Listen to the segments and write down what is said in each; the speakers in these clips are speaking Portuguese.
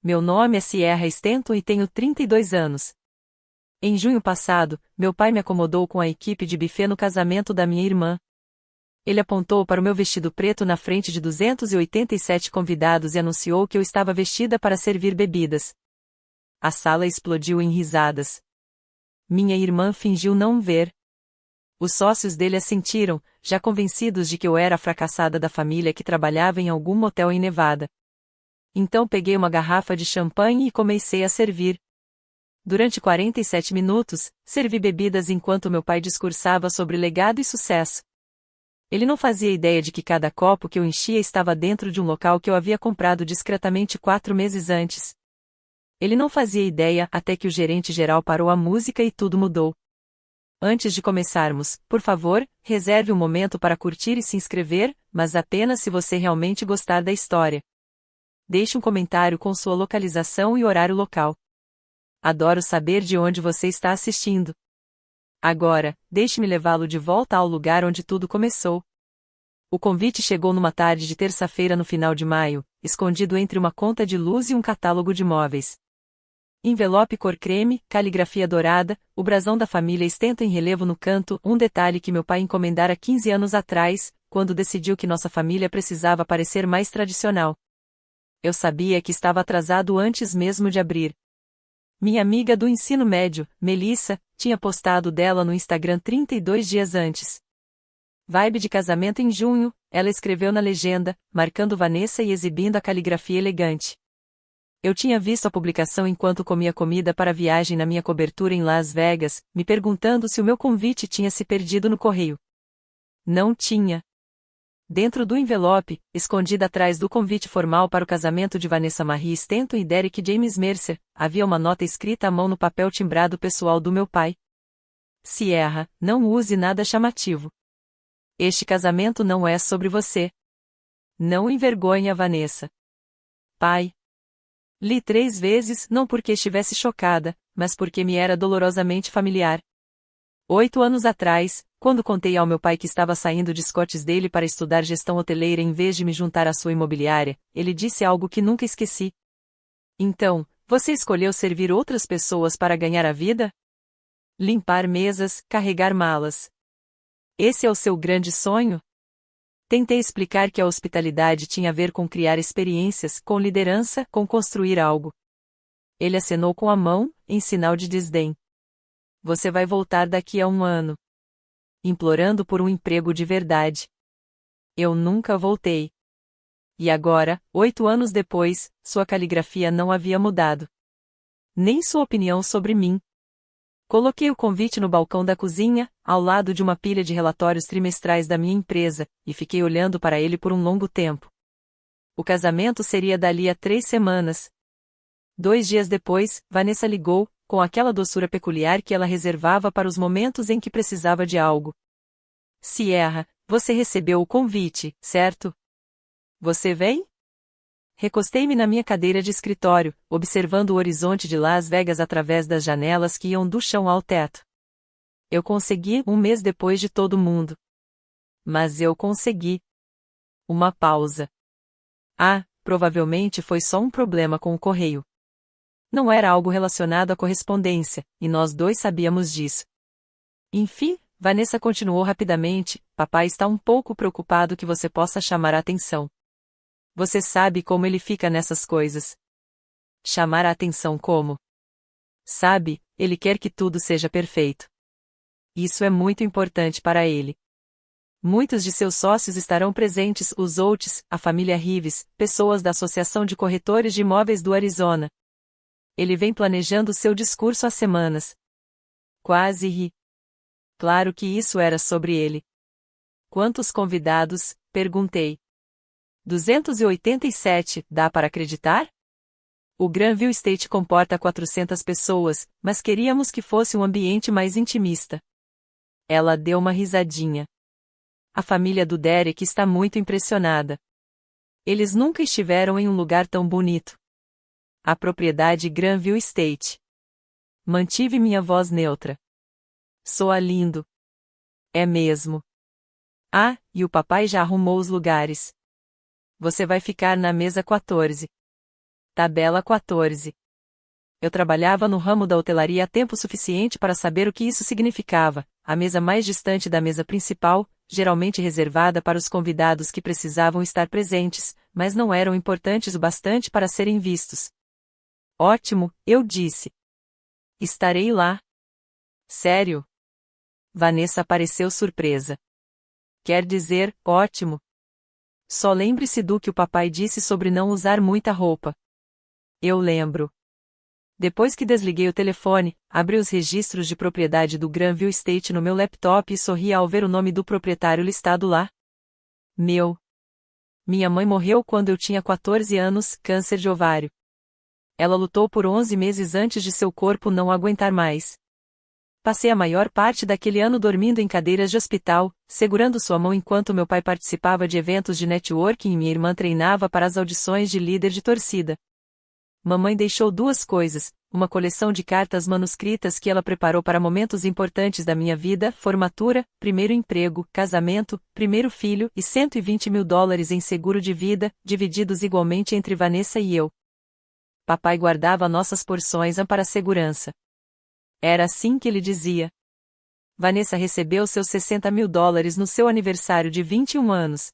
Meu nome é Sierra Stanton e tenho 32 anos. Em junho passado, meu pai me acomodou com a equipe de buffet no casamento da minha irmã. Ele apontou para o meu vestido preto na frente de 287 convidados e anunciou que eu estava vestida para servir bebidas. A sala explodiu em risadas. Minha irmã fingiu não ver. Os sócios dele assentiram, já convencidos de que eu era a fracassada da família que trabalhava em algum motel em Nevada. Então peguei uma garrafa de champanhe e comecei a servir. Durante 47 minutos, servi bebidas enquanto meu pai discursava sobre legado e sucesso. Ele não fazia ideia de que cada copo que eu enchia estava dentro de um local que eu havia comprado discretamente 4 meses antes. Ele não fazia ideia até que o gerente geral parou a música e tudo mudou. Antes de começarmos, por favor, reserve um momento para curtir e se inscrever, mas apenas se você realmente gostar da história. Deixe um comentário com sua localização e horário local. Adoro saber de onde você está assistindo. Agora, deixe-me levá-lo de volta ao lugar onde tudo começou. O convite chegou numa tarde de terça-feira no final de maio, escondido entre uma conta de luz e um catálogo de móveis. Envelope cor creme, caligrafia dourada, o brasão da família Stanton em relevo no canto, um detalhe que meu pai encomendara 15 anos atrás, quando decidiu que nossa família precisava parecer mais tradicional. Eu sabia que estava atrasado antes mesmo de abrir. Minha amiga do ensino médio, Melissa, tinha postado dela no Instagram 32 dias antes. Vibe de casamento em junho, ela escreveu na legenda, marcando Vanessa e exibindo a caligrafia elegante. Eu tinha visto a publicação enquanto comia comida para a viagem na minha cobertura em Las Vegas, me perguntando se o meu convite tinha se perdido no correio. Não tinha. Dentro do envelope, escondida atrás do convite formal para o casamento de Vanessa Marie Stanton e Derek James Mercer, havia uma nota escrita à mão no papel timbrado pessoal do meu pai. Sierra, não use nada chamativo. Este casamento não é sobre você. Não envergonhe a Vanessa. Pai. Li 3 vezes, não porque estivesse chocada, mas porque me era dolorosamente familiar. 8 anos atrás, quando contei ao meu pai que estava saindo de Scottsdale para estudar gestão hoteleira em vez de me juntar à sua imobiliária, ele disse algo que nunca esqueci. Então, você escolheu servir outras pessoas para ganhar a vida? Limpar mesas, carregar malas. Esse é o seu grande sonho? Tentei explicar que a hospitalidade tinha a ver com criar experiências, com liderança, com construir algo. Ele acenou com a mão, em sinal de desdém. Você vai voltar daqui a 1 ano. Implorando por um emprego de verdade. Eu nunca voltei. E agora, 8 anos depois, sua caligrafia não havia mudado. Nem sua opinião sobre mim. Coloquei o convite no balcão da cozinha, ao lado de uma pilha de relatórios trimestrais da minha empresa, e fiquei olhando para ele por um longo tempo. O casamento seria dali a 3 semanas. 2 dias depois, Vanessa ligou, com aquela doçura peculiar que ela reservava para os momentos em que precisava de algo. Sierra, você recebeu o convite, certo? Você vem? Recostei-me na minha cadeira de escritório, observando o horizonte de Las Vegas através das janelas que iam do chão ao teto. Eu consegui 1 mês depois de todo mundo. Mas eu consegui. Uma pausa. Ah, provavelmente foi só um problema com o correio. Não era algo relacionado à correspondência, e nós dois sabíamos disso. Enfim, Vanessa continuou rapidamente, papai está um pouco preocupado que você possa chamar a atenção. Você sabe como ele fica nessas coisas. Chamar a atenção como? Sabe, ele quer que tudo seja perfeito. Isso é muito importante para ele. Muitos de seus sócios estarão presentes, os Oates, a família Rives, pessoas da Associação de Corretores de Imóveis do Arizona. Ele vem planejando seu discurso há semanas. Quase ri. Claro que isso era sobre ele. Quantos convidados? Perguntei. 287, dá para acreditar? O Granville Estate comporta 400 pessoas, mas queríamos que fosse um ambiente mais intimista. Ela deu uma risadinha. A família do Derek está muito impressionada. Eles nunca estiveram em um lugar tão bonito. A propriedade Granville Estate. Mantive minha voz neutra. Soa lindo. É mesmo. Ah, e o papai já arrumou os lugares. Você vai ficar na mesa 14. Tabela 14. Eu trabalhava no ramo da hotelaria há tempo suficiente para saber o que isso significava: a mesa mais distante da mesa principal, geralmente reservada para os convidados que precisavam estar presentes, mas não eram importantes o bastante para serem vistos. Ótimo, eu disse. Estarei lá. Sério? Vanessa pareceu surpresa. Quer dizer, ótimo. Só lembre-se do que o papai disse sobre não usar muita roupa. Eu lembro. Depois que desliguei o telefone, abri os registros de propriedade do Granville Estate no meu laptop e sorri ao ver o nome do proprietário listado lá. Minha mãe morreu quando eu tinha 14 anos, câncer de ovário. Ela lutou por 11 meses antes de seu corpo não aguentar mais. Passei a maior parte daquele ano dormindo em cadeiras de hospital, segurando sua mão enquanto meu pai participava de eventos de networking e minha irmã treinava para as audições de líder de torcida. Mamãe deixou duas coisas: uma coleção de cartas manuscritas que ela preparou para momentos importantes da minha vida, formatura, primeiro emprego, casamento, primeiro filho e $120 mil em seguro de vida, divididos igualmente entre Vanessa e eu. Papai guardava nossas porções para segurança. Era assim que ele dizia. Vanessa recebeu seus $60 mil no seu aniversário de 21 anos.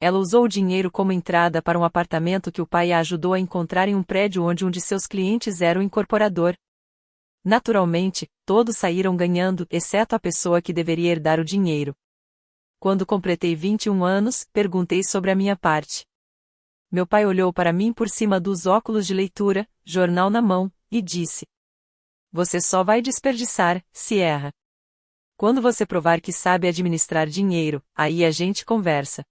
Ela usou o dinheiro como entrada para um apartamento que o pai a ajudou a encontrar em um prédio onde um de seus clientes era o incorporador. Naturalmente, todos saíram ganhando, exceto a pessoa que deveria herdar o dinheiro. Quando completei 21 anos, perguntei sobre a minha parte. Meu pai olhou para mim por cima dos óculos de leitura, jornal na mão, e disse: "Você só vai desperdiçar, se erra. Quando você provar que sabe administrar dinheiro, aí a gente conversa."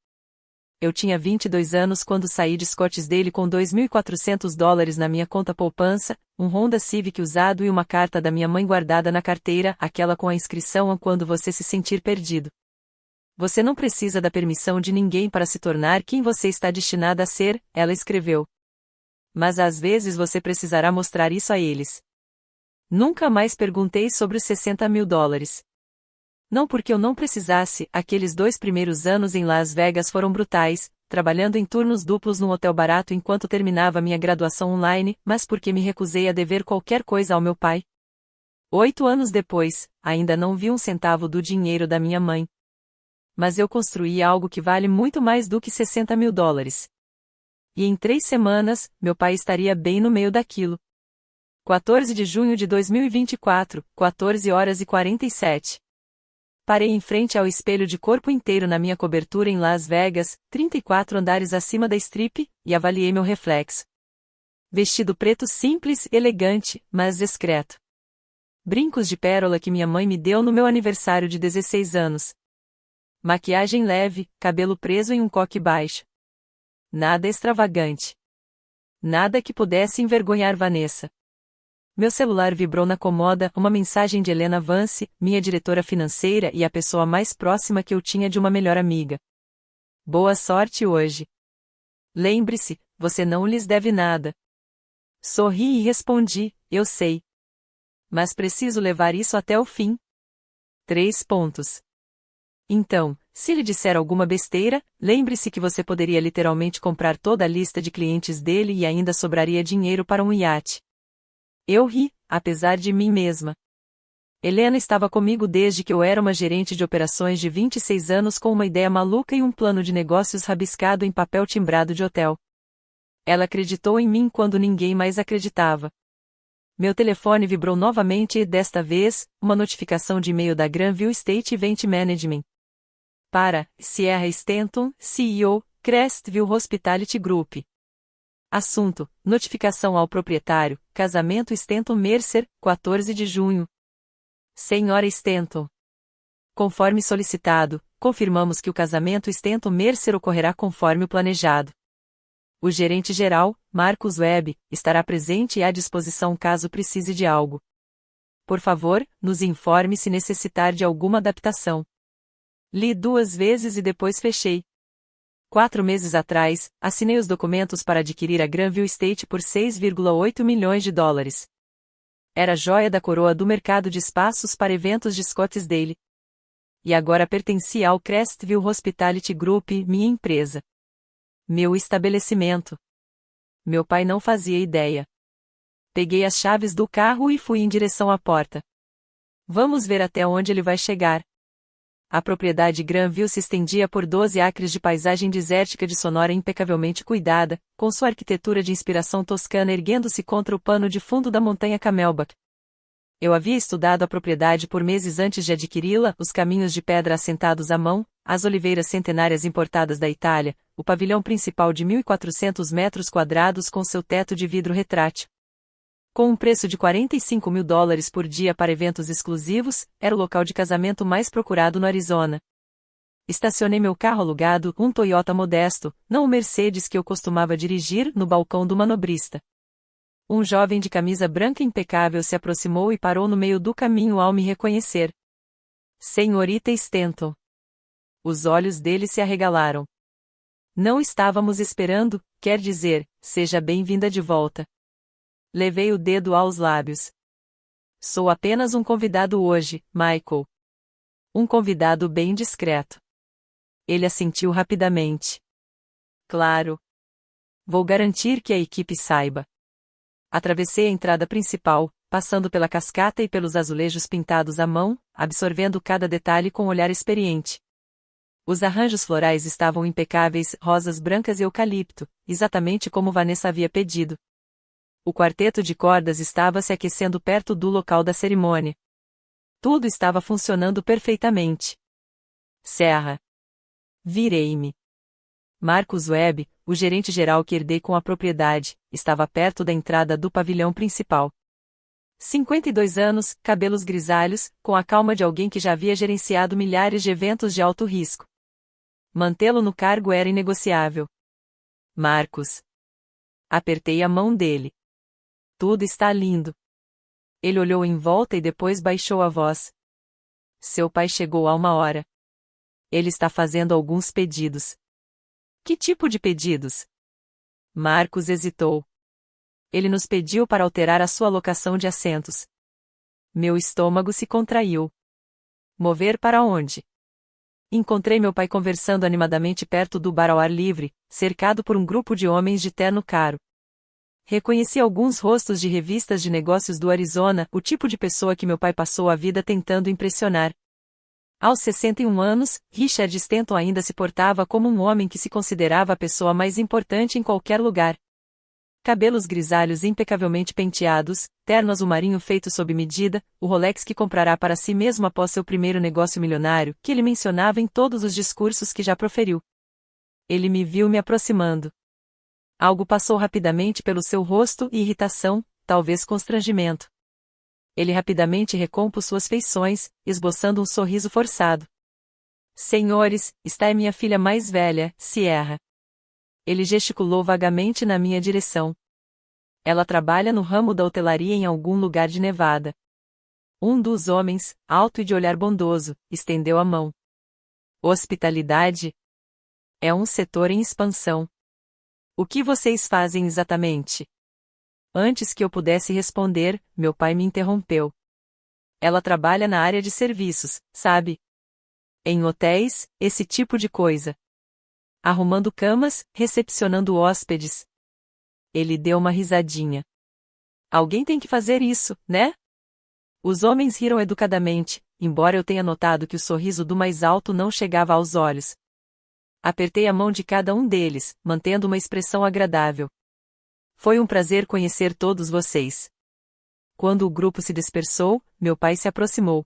Eu tinha 22 anos quando saí de Scottsdale com $2.400 na minha conta poupança, um Honda Civic usado e uma carta da minha mãe guardada na carteira, aquela com a inscrição a quando você se sentir perdido. Você não precisa da permissão de ninguém para se tornar quem você está destinada a ser, ela escreveu. Mas às vezes você precisará mostrar isso a eles. Nunca mais perguntei sobre os $60 mil. Não porque eu não precisasse, aqueles 2 primeiros anos em Las Vegas foram brutais, trabalhando em turnos duplos num hotel barato enquanto terminava minha graduação online, mas porque me recusei a dever qualquer coisa ao meu pai. 8 anos depois, ainda não vi um centavo do dinheiro da minha mãe. Mas eu construí algo que vale muito mais do que $60 mil. E em 3 semanas, meu pai estaria bem no meio daquilo. 14 de junho de 2024, 14h47. Parei em frente ao espelho de corpo inteiro na minha cobertura em Las Vegas, 34 andares acima da Strip, e avaliei meu reflexo. Vestido preto simples, elegante, mas discreto. Brincos de pérola que minha mãe me deu no meu aniversário de 16 anos. Maquiagem leve, cabelo preso em um coque baixo. Nada extravagante. Nada que pudesse envergonhar Vanessa. Meu celular vibrou na comoda, uma mensagem de Helena Vance, minha diretora financeira e a pessoa mais próxima que eu tinha de uma melhor amiga. Boa sorte hoje. Lembre-se, você não lhes deve nada. Sorri e respondi: eu sei. Mas preciso levar isso até o fim. 3 pontos. Então, se lhe disser alguma besteira, lembre-se que você poderia literalmente comprar toda a lista de clientes dele e ainda sobraria dinheiro para um iate. Eu ri, apesar de mim mesma. Helena estava comigo desde que eu era uma gerente de operações de 26 anos com uma ideia maluca e um plano de negócios rabiscado em papel timbrado de hotel. Ela acreditou em mim quando ninguém mais acreditava. Meu telefone vibrou novamente e, desta vez, uma notificação de e-mail da Granville Estate Event Management. Para Sierra Stanton, CEO, Crestville Hospitality Group. Assunto: notificação ao proprietário, casamento Stanton Mercer, 14 de junho. Senhora Stanton. Conforme solicitado, confirmamos que o casamento Stanton Mercer ocorrerá conforme o planejado. O gerente-geral, Marcus Webb, estará presente e à disposição caso precise de algo. Por favor, nos informe se necessitar de alguma adaptação. Li 2 vezes e depois fechei. 4 meses atrás, assinei os documentos para adquirir a Granville Estate por $6,8 milhões. Era a joia da coroa do mercado de espaços para eventos de Scottsdale. E agora pertencia ao Crestville Hospitality Group, minha empresa. Meu estabelecimento. Meu pai não fazia ideia. Peguei as chaves do carro e fui em direção à porta. Vamos ver até onde ele vai chegar. A propriedade Granville se estendia por 12 acres de paisagem desértica de Sonora impecavelmente cuidada, com sua arquitetura de inspiração toscana erguendo-se contra o pano de fundo da montanha Camelback. Eu havia estudado a propriedade por meses antes de adquiri-la, os caminhos de pedra assentados à mão, as oliveiras centenárias importadas da Itália, o pavilhão principal de 1.400 metros quadrados com seu teto de vidro retrátil. Com um preço de $45.000 por dia para eventos exclusivos, era o local de casamento mais procurado no Arizona. Estacionei meu carro alugado, um Toyota modesto, não o Mercedes que eu costumava dirigir, no balcão do manobrista. Um jovem de camisa branca impecável se aproximou e parou no meio do caminho ao me reconhecer. Senhorita Stanton. Os olhos dele se arregalaram. Não estávamos esperando, quer dizer, seja bem-vinda de volta. Levei o dedo aos lábios. Sou apenas um convidado hoje, Michael. Um convidado bem discreto. Ele assentiu rapidamente. Claro. Vou garantir que a equipe saiba. Atravessei a entrada principal, passando pela cascata e pelos azulejos pintados à mão, absorvendo cada detalhe com um olhar experiente. Os arranjos florais estavam impecáveis, rosas brancas e eucalipto, exatamente como Vanessa havia pedido. O quarteto de cordas estava se aquecendo perto do local da cerimônia. Tudo estava funcionando perfeitamente. Serra. Virei-me. Marcus Webb, o gerente-geral que herdei com a propriedade, estava perto da entrada do pavilhão principal. 52 anos, cabelos grisalhos, com a calma de alguém que já havia gerenciado milhares de eventos de alto risco. Mantê-lo no cargo era inegociável. Marcus. Apertei a mão dele. Tudo está lindo. Ele olhou em volta e depois baixou a voz. Seu pai chegou há uma hora. Ele está fazendo alguns pedidos. Que tipo de pedidos? Marcus hesitou. Ele nos pediu para alterar a sua alocação de assentos. Meu estômago se contraiu. Mover para onde? Encontrei meu pai conversando animadamente perto do bar ao ar livre, cercado por um grupo de homens de terno caro. Reconheci alguns rostos de revistas de negócios do Arizona, o tipo de pessoa que meu pai passou a vida tentando impressionar. Aos 61 anos, Richard Stanton ainda se portava como um homem que se considerava a pessoa mais importante em qualquer lugar. Cabelos grisalhos impecavelmente penteados, terno azul marinho feito sob medida, o Rolex que comprará para si mesmo após seu primeiro negócio milionário, que ele mencionava em todos os discursos que já proferiu. Ele me viu me aproximando. Algo passou rapidamente pelo seu rosto e irritação, talvez constrangimento. Ele rapidamente recompôs suas feições, esboçando um sorriso forçado. Senhores, está é minha filha mais velha, Sierra. Ele gesticulou vagamente na minha direção. Ela trabalha no ramo da hotelaria em algum lugar de Nevada. Um dos homens, alto e de olhar bondoso, estendeu a mão. Hospitalidade? É um setor em expansão. O que vocês fazem exatamente? Antes que eu pudesse responder, meu pai me interrompeu. Ela trabalha na área de serviços, sabe? Em hotéis, esse tipo de coisa. Arrumando camas, recepcionando hóspedes. Ele deu uma risadinha. Alguém tem que fazer isso, né? Os homens riram educadamente, embora eu tenha notado que o sorriso do mais alto não chegava aos olhos. Apertei a mão de cada um deles, mantendo uma expressão agradável. Foi um prazer conhecer todos vocês. Quando o grupo se dispersou, meu pai se aproximou.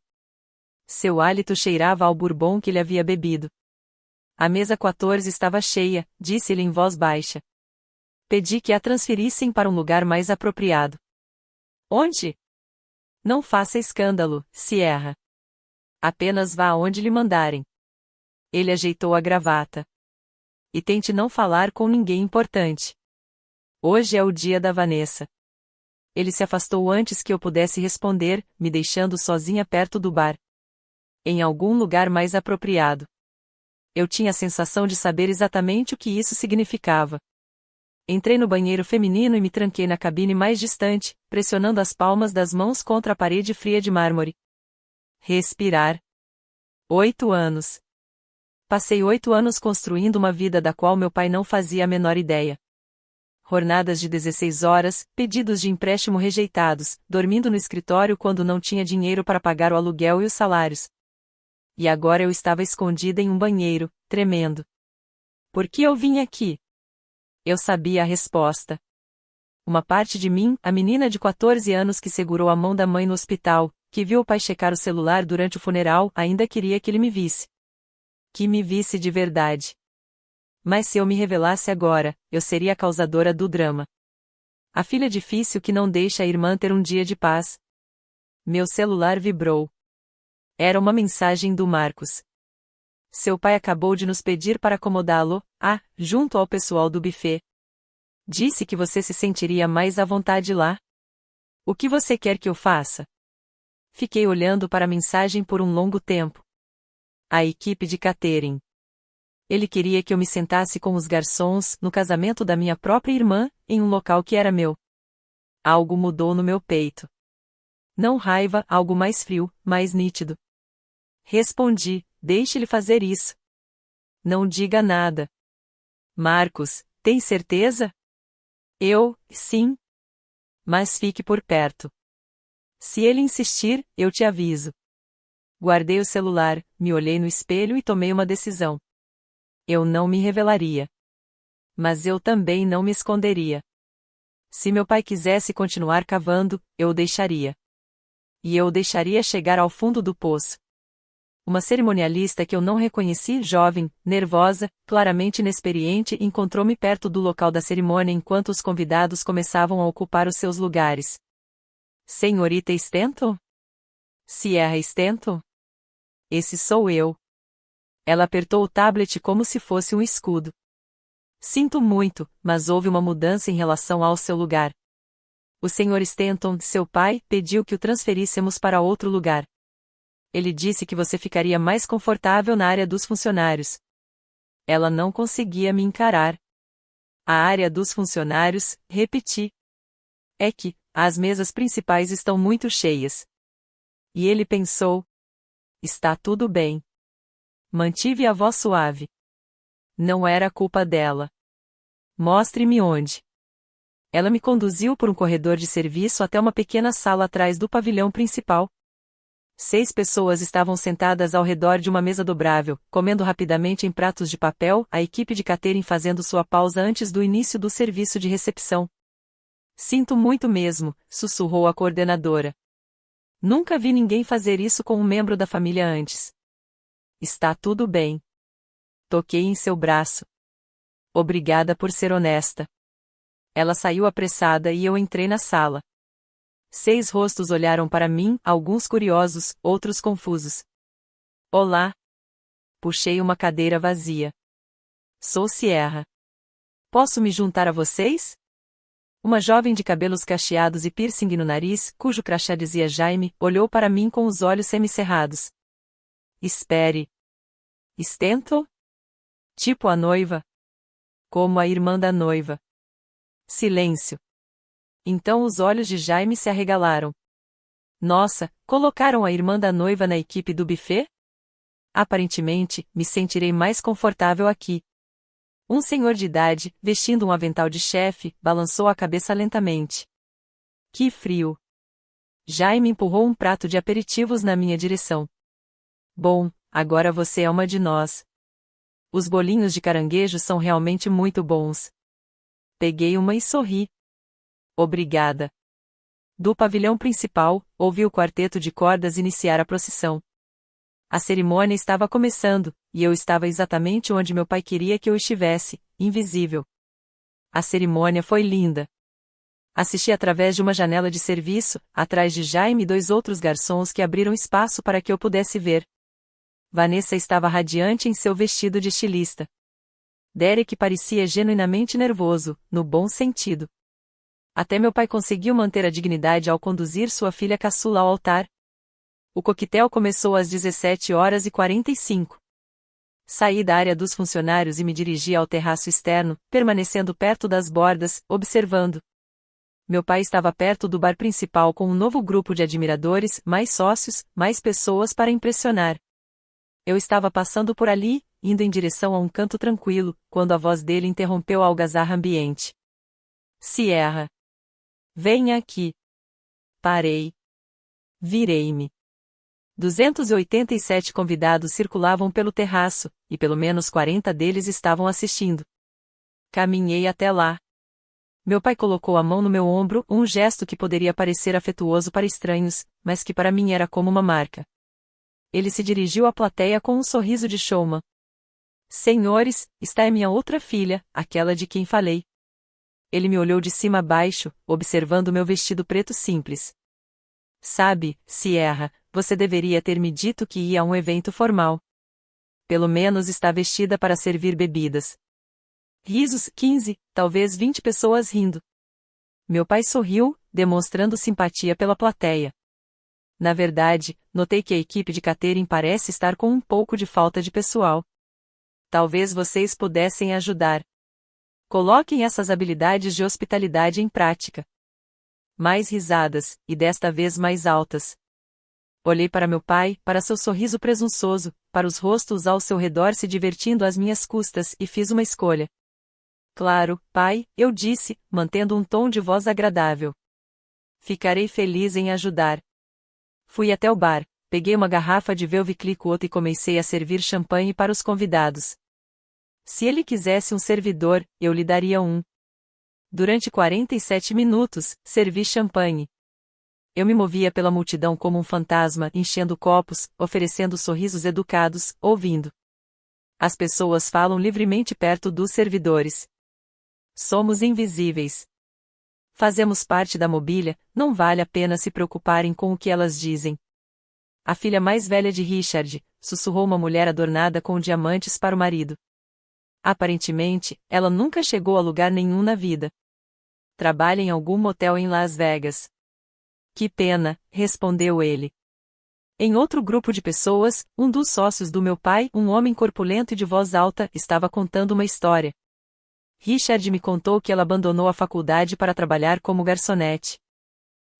Seu hálito cheirava ao bourbon que ele havia bebido. A mesa 14 estava cheia, disse-lhe em voz baixa. Pedi que a transferissem para um lugar mais apropriado. Onde? Não faça escândalo, Sierra. Apenas vá aonde lhe mandarem. Ele ajeitou a gravata. E tente não falar com ninguém importante. Hoje é o dia da Vanessa. Ele se afastou antes que eu pudesse responder, me deixando sozinha perto do bar. Em algum lugar mais apropriado. Eu tinha a sensação de saber exatamente o que isso significava. Entrei no banheiro feminino e me tranquei na cabine mais distante, pressionando as palmas das mãos contra a parede fria de mármore. Respirar. 8 anos. Passei 8 anos construindo uma vida da qual meu pai não fazia a menor ideia. jornadas de 16 horas, pedidos de empréstimo rejeitados, dormindo no escritório quando não tinha dinheiro para pagar o aluguel e os salários. E agora eu estava escondida em um banheiro, tremendo. Por que eu vim aqui? Eu sabia a resposta. Uma parte de mim, a menina de 14 anos que segurou a mão da mãe no hospital, que viu o pai checar o celular durante o funeral, ainda queria que ele me visse. Que me visse de verdade. Mas se eu me revelasse agora, eu seria a causadora do drama. A filha difícil que não deixa a irmã ter um dia de paz. Meu celular vibrou. Era uma mensagem do Marcos. Seu pai acabou de nos pedir para acomodá-lo, junto ao pessoal do buffet. Disse que você se sentiria mais à vontade lá. O que você quer que eu faça? Fiquei olhando para a mensagem por um longo tempo. A equipe de catering. Ele queria que eu me sentasse com os garçons, no casamento da minha própria irmã, em um local que era meu. Algo mudou no meu peito. Não raiva, algo mais frio, mais nítido. Respondi, deixe-lhe fazer isso. Não diga nada. Marcos, tem certeza? Sim. Mas fique por perto. Se ele insistir, eu te aviso. Guardei o celular, me olhei no espelho e tomei uma decisão. Eu não me revelaria. Mas eu também não me esconderia. Se meu pai quisesse continuar cavando, eu o deixaria. E eu o deixaria chegar ao fundo do poço. Uma cerimonialista que eu não reconheci, jovem, nervosa, claramente inexperiente, encontrou-me perto do local da cerimônia enquanto os convidados começavam a ocupar os seus lugares. Senhorita Stanton? Sierra Stanton? Esse sou eu. Ela apertou o tablet como se fosse um escudo. Sinto muito, mas houve uma mudança em relação ao seu lugar. O Sr. Stanton, seu pai, pediu que o transferíssemos para outro lugar. Ele disse que você ficaria mais confortável na área dos funcionários. Ela não conseguia me encarar. A área dos funcionários, repeti. É que, as mesas principais estão muito cheias. E ele pensou. Está tudo bem. Mantive a voz suave. Não era culpa dela. Mostre-me onde. Ela me conduziu por um corredor de serviço até uma pequena sala atrás do pavilhão principal. 6 pessoas estavam sentadas ao redor de uma mesa dobrável, comendo rapidamente em pratos de papel, a equipe de catering fazendo sua pausa antes do início do serviço de recepção. Sinto muito mesmo, sussurrou a coordenadora. Nunca vi ninguém fazer isso com um membro da família antes. Está tudo bem. Toquei em seu braço. Obrigada por ser honesta. Ela saiu apressada e eu entrei na sala. 6 rostos olharam para mim, alguns curiosos, outros confusos. Olá. Puxei uma cadeira vazia. Sou Sierra. Posso me juntar a vocês? Uma jovem de cabelos cacheados e piercing no nariz, cujo crachá dizia Jaime, olhou para mim com os olhos semicerrados. Espere. Stanton? Tipo a noiva? Como a irmã da noiva. Silêncio. Então os olhos de Jaime se arregalaram. Nossa, colocaram a irmã da noiva na equipe do buffet? Aparentemente, me sentirei mais confortável aqui. Um senhor de idade, vestindo um avental de chefe, balançou a cabeça lentamente. Que frio. Jaime empurrou um prato de aperitivos na minha direção. Bom, agora você é uma de nós. Os bolinhos de caranguejo são realmente muito bons. Peguei uma e sorri. Obrigada. Do pavilhão principal, ouvi o quarteto de cordas iniciar a procissão. A cerimônia estava começando, e eu estava exatamente onde meu pai queria que eu estivesse, invisível. A cerimônia foi linda. Assisti através de uma janela de serviço, atrás de Jaime e 2 outros garçons que abriram espaço para que eu pudesse ver. Vanessa estava radiante em seu vestido de estilista. Derek parecia genuinamente nervoso, no bom sentido. Até meu pai conseguiu manter a dignidade ao conduzir sua filha caçula ao altar. O coquetel começou às 17h45. Saí da área dos funcionários e me dirigi ao terraço externo, permanecendo perto das bordas, observando. Meu pai estava perto do bar principal com um novo grupo de admiradores, mais sócios, mais pessoas para impressionar. Eu estava passando por ali, indo em direção a um canto tranquilo, quando a voz dele interrompeu a algazarra ambiente. Sierra. Venha aqui. Parei. Virei-me. 287 convidados circulavam pelo terraço, e pelo menos 40 deles estavam assistindo. Caminhei até lá. Meu pai colocou a mão no meu ombro, um gesto que poderia parecer afetuoso para estranhos, mas que para mim era como uma marca. Ele se dirigiu à plateia com um sorriso de showman. Senhores, está é minha outra filha, aquela de quem falei. Ele me olhou de cima a baixo, observando meu vestido preto simples. Sabe, Sierra, você deveria ter me dito que ia a um evento formal. Pelo menos está vestida para servir bebidas. Risos, 15, talvez 20 pessoas rindo. Meu pai sorriu, demonstrando simpatia pela plateia. Na verdade, notei que a equipe de catering parece estar com um pouco de falta de pessoal. Talvez vocês pudessem ajudar. Coloquem essas habilidades de hospitalidade em prática. Mais risadas, e desta vez mais altas. Olhei para meu pai, para seu sorriso presunçoso, para os rostos ao seu redor se divertindo às minhas custas e fiz uma escolha. Claro, pai, eu disse, mantendo um tom de voz agradável. Ficarei feliz em ajudar. Fui até o bar, peguei uma garrafa de Veuve Clicquot e comecei a servir champanhe para os convidados. Se ele quisesse um servidor, eu lhe daria um. Durante 47 minutos, servi champanhe. Eu me movia pela multidão como um fantasma, enchendo copos, oferecendo sorrisos educados, ouvindo. As pessoas falam livremente perto dos servidores. Somos invisíveis. Fazemos parte da mobília, não vale a pena se preocuparem com o que elas dizem. A filha mais velha de Richard, sussurrou uma mulher adornada com diamantes para o marido. Aparentemente, ela nunca chegou a lugar nenhum na vida. Trabalha em algum motel em Las Vegas. Que pena, respondeu ele. Em outro grupo de pessoas, um dos sócios do meu pai, um homem corpulento e de voz alta, estava contando uma história. Richard me contou que ela abandonou a faculdade para trabalhar como garçonete.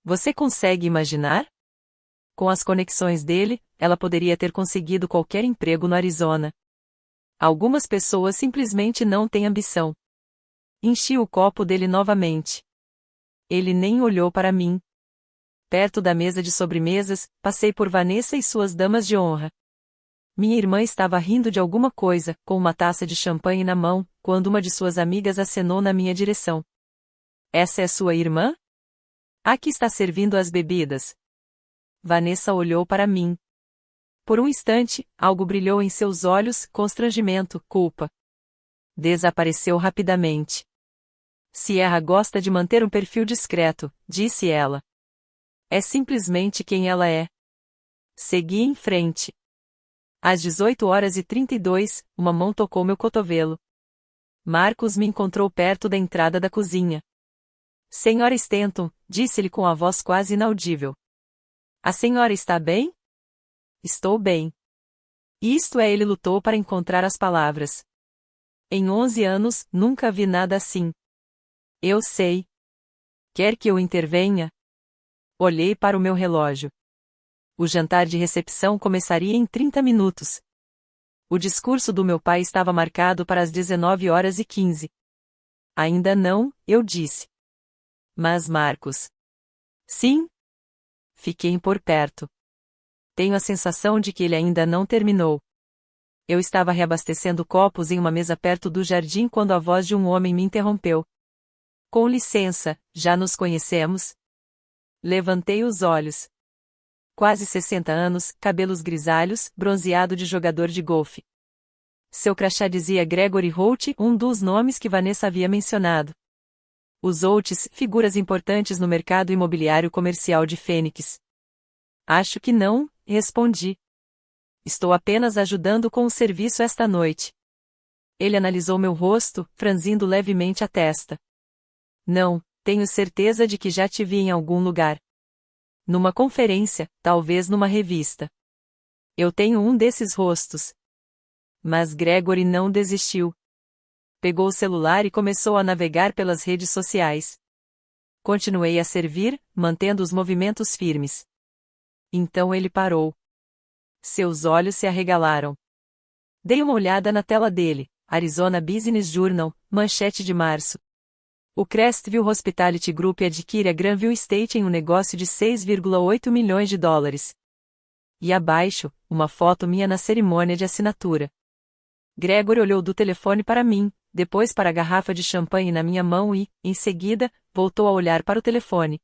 Você consegue imaginar? Com as conexões dele, ela poderia ter conseguido qualquer emprego no Arizona. Algumas pessoas simplesmente não têm ambição. Enchi o copo dele novamente. Ele nem olhou para mim. Perto da mesa de sobremesas, passei por Vanessa e suas damas de honra. Minha irmã estava rindo de alguma coisa, com uma taça de champanhe na mão, quando uma de suas amigas acenou na minha direção. Essa é sua irmã? Aqui está servindo as bebidas. Vanessa olhou para mim. Por um instante, algo brilhou em seus olhos, constrangimento, culpa. Desapareceu rapidamente. Sierra gosta de manter um perfil discreto, disse ela. É simplesmente quem ela é. Segui em frente. Às 18h32, uma mão tocou meu cotovelo. Marcos me encontrou perto da entrada da cozinha. Senhora Stanton, disse-lhe com a voz quase inaudível. A senhora está bem? Estou bem. Isto é, ele lutou para encontrar as palavras. Em 11 anos, nunca vi nada assim. Eu sei. Quer que eu intervenha? Olhei para o meu relógio. O jantar de recepção começaria em 30 minutos. O discurso do meu pai estava marcado para as 19h15. Ainda não, eu disse. Mas Marcos. Sim? Fiquei por perto. Tenho a sensação de que ele ainda não terminou. Eu estava reabastecendo copos em uma mesa perto do jardim quando a voz de um homem me interrompeu. Com licença, já nos conhecemos? Levantei os olhos. Quase 60 anos, cabelos grisalhos, bronzeado de jogador de golfe. Seu crachá dizia Gregory Holt, um dos nomes que Vanessa havia mencionado. Os Holts, figuras importantes no mercado imobiliário comercial de Fênix. Acho que não, respondi. Estou apenas ajudando com o serviço esta noite. Ele analisou meu rosto, franzindo levemente a testa. Não, tenho certeza de que já te vi em algum lugar. Numa conferência, talvez numa revista. Eu tenho um desses rostos. Mas Gregory não desistiu. Pegou o celular e começou a navegar pelas redes sociais. Continuei a servir, mantendo os movimentos firmes. Então ele parou. Seus olhos se arregalaram. Dei uma olhada na tela dele, Arizona Business Journal, manchete de março. O Crestview Hospitality Group adquire a Granville Estate em um negócio de 6,8 milhões de dólares. E abaixo, uma foto minha na cerimônia de assinatura. Gregory olhou do telefone para mim, depois para a garrafa de champanhe na minha mão e, em seguida, voltou a olhar para o telefone.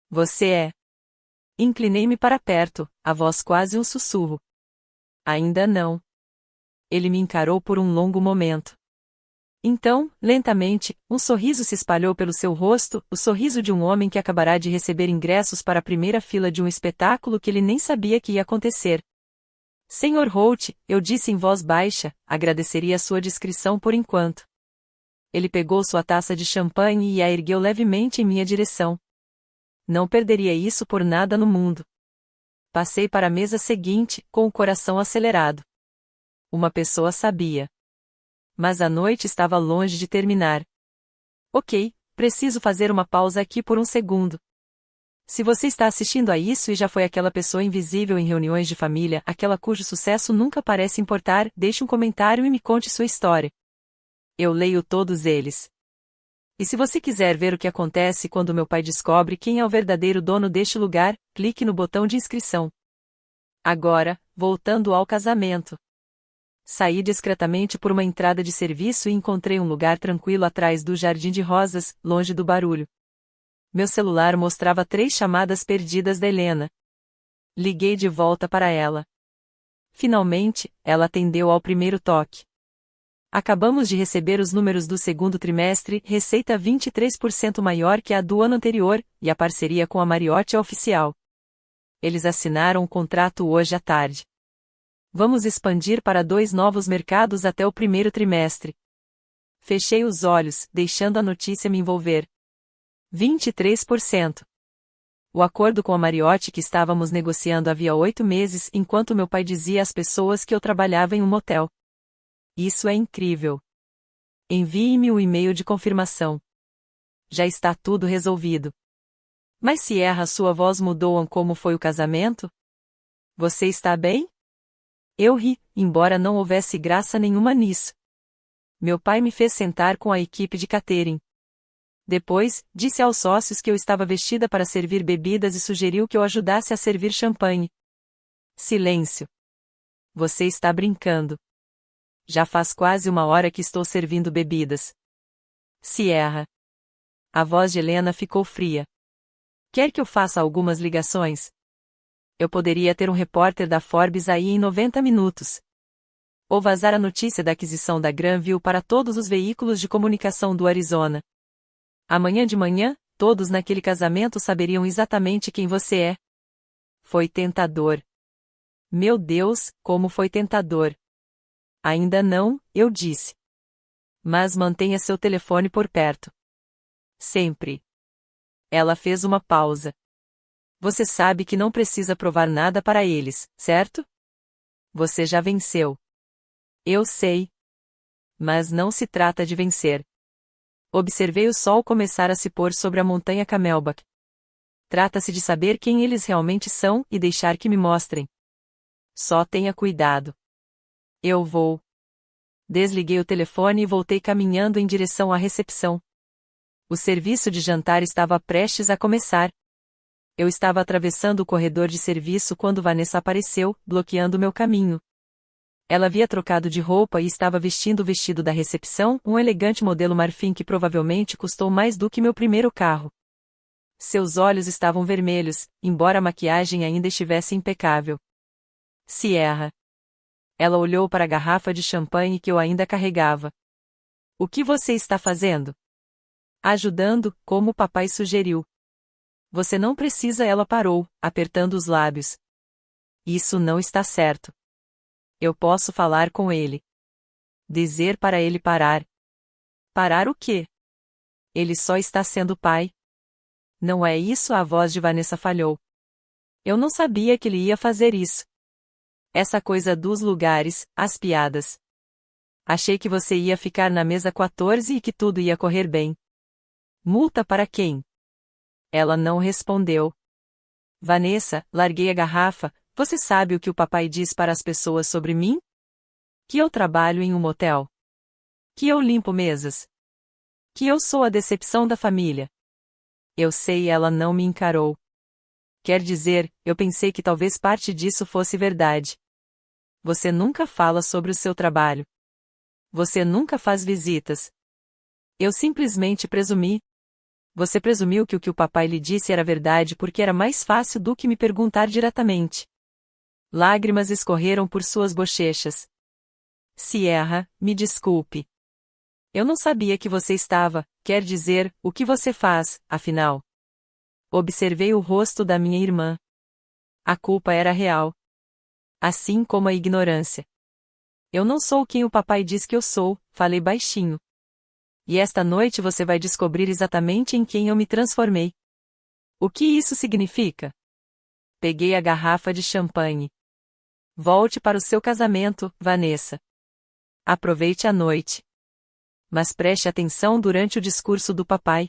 Você é? Inclinei-me para perto, a voz quase um sussurro. Ainda não. Ele me encarou por um longo momento. Então, lentamente, um sorriso se espalhou pelo seu rosto, o sorriso de um homem que acabará de receber ingressos para a primeira fila de um espetáculo que ele nem sabia que ia acontecer. Sr. Holt, eu disse em voz baixa, agradeceria a sua discrição por enquanto. Ele pegou sua taça de champanhe e a ergueu levemente em minha direção. Não perderia isso por nada no mundo. Passei para a mesa seguinte, com o coração acelerado. Uma pessoa sabia. Mas a noite estava longe de terminar. Ok, preciso fazer uma pausa aqui por um segundo. Se você está assistindo a isso e já foi aquela pessoa invisível em reuniões de família, aquela cujo sucesso nunca parece importar, deixe um comentário e me conte sua história. Eu leio todos eles. E se você quiser ver o que acontece quando meu pai descobre quem é o verdadeiro dono deste lugar, clique no botão de inscrição. Agora, voltando ao casamento. Saí discretamente por uma entrada de serviço e encontrei um lugar tranquilo atrás do jardim de rosas, longe do barulho. Meu celular mostrava 3 chamadas perdidas da Helena. Liguei de volta para ela. Finalmente, ela atendeu ao primeiro toque. Acabamos de receber os números do segundo trimestre, receita 23% maior que a do ano anterior, e a parceria com a Marriott é oficial. Eles assinaram o contrato hoje à tarde. Vamos expandir para 2 novos mercados até o primeiro trimestre. Fechei os olhos, deixando a notícia me envolver. 23%. O acordo com a Marriott que estávamos negociando havia 8 meses, enquanto meu pai dizia às pessoas que eu trabalhava em um motel. Isso é incrível. Envie-me um e-mail de confirmação. Já está tudo resolvido. Mas se erra, sua voz mudou. Como foi o casamento? Você está bem? Eu ri, embora não houvesse graça nenhuma nisso. Meu pai me fez sentar com a equipe de catering. Depois, disse aos sócios que eu estava vestida para servir bebidas e sugeriu que eu ajudasse a servir champanhe. Silêncio. Você está brincando. Já faz quase 1 hora que estou servindo bebidas. Se erra. A voz de Helena ficou fria. Quer que eu faça algumas ligações? Eu poderia ter um repórter da Forbes aí em 90 minutos. Ou vazar a notícia da aquisição da Granville para todos os veículos de comunicação do Arizona. Amanhã de manhã, todos naquele casamento saberiam exatamente quem você é. Foi tentador. Meu Deus, como foi tentador. Ainda não, eu disse. Mas mantenha seu telefone por perto. Sempre. Ela fez uma pausa. Você sabe que não precisa provar nada para eles, certo? Você já venceu. Eu sei. Mas não se trata de vencer. Observei o sol começar a se pôr sobre a montanha Camelback. Trata-se de saber quem eles realmente são e deixar que me mostrem. Só tenha cuidado. Eu vou. Desliguei o telefone e voltei caminhando em direção à recepção. O serviço de jantar estava prestes a começar. Eu estava atravessando o corredor de serviço quando Vanessa apareceu, bloqueando meu caminho. Ela havia trocado de roupa e estava vestindo o vestido da recepção, um elegante modelo marfim que provavelmente custou mais do que meu primeiro carro. Seus olhos estavam vermelhos, embora a maquiagem ainda estivesse impecável. Se erra. Ela olhou para a garrafa de champanhe que eu ainda carregava. O que você está fazendo? Ajudando, como o papai sugeriu. Você não precisa. Ela parou, apertando os lábios. Isso não está certo. Eu posso falar com ele. Dizer para ele parar. Parar o quê? Ele só está sendo pai. Não é isso? A voz de Vanessa falhou. Eu não sabia que ele ia fazer isso. Essa coisa dos lugares, as piadas. Achei que você ia ficar na mesa 14 e que tudo ia correr bem. Multa para quem? Ela não respondeu. Vanessa, larguei a garrafa. Você sabe o que o papai diz para as pessoas sobre mim? Que eu trabalho em um motel. Que eu limpo mesas. Que eu sou a decepção da família. Eu sei, ela não me encarou. Quer dizer, eu pensei que talvez parte disso fosse verdade. Você nunca fala sobre o seu trabalho. Você nunca faz visitas. Eu simplesmente presumi. Você presumiu que o que o papai lhe disse era verdade porque era mais fácil do que me perguntar diretamente. Lágrimas escorreram por suas bochechas. Sierra, me desculpe. Eu não sabia que você estava, quer dizer, o que você faz, afinal. Observei o rosto da minha irmã. A culpa era real. Assim como a ignorância. Eu não sou quem o papai diz que eu sou, falei baixinho. E esta noite você vai descobrir exatamente em quem eu me transformei. O que isso significa? Peguei a garrafa de champanhe. Volte para o seu casamento, Vanessa. Aproveite a noite. Mas preste atenção durante o discurso do papai.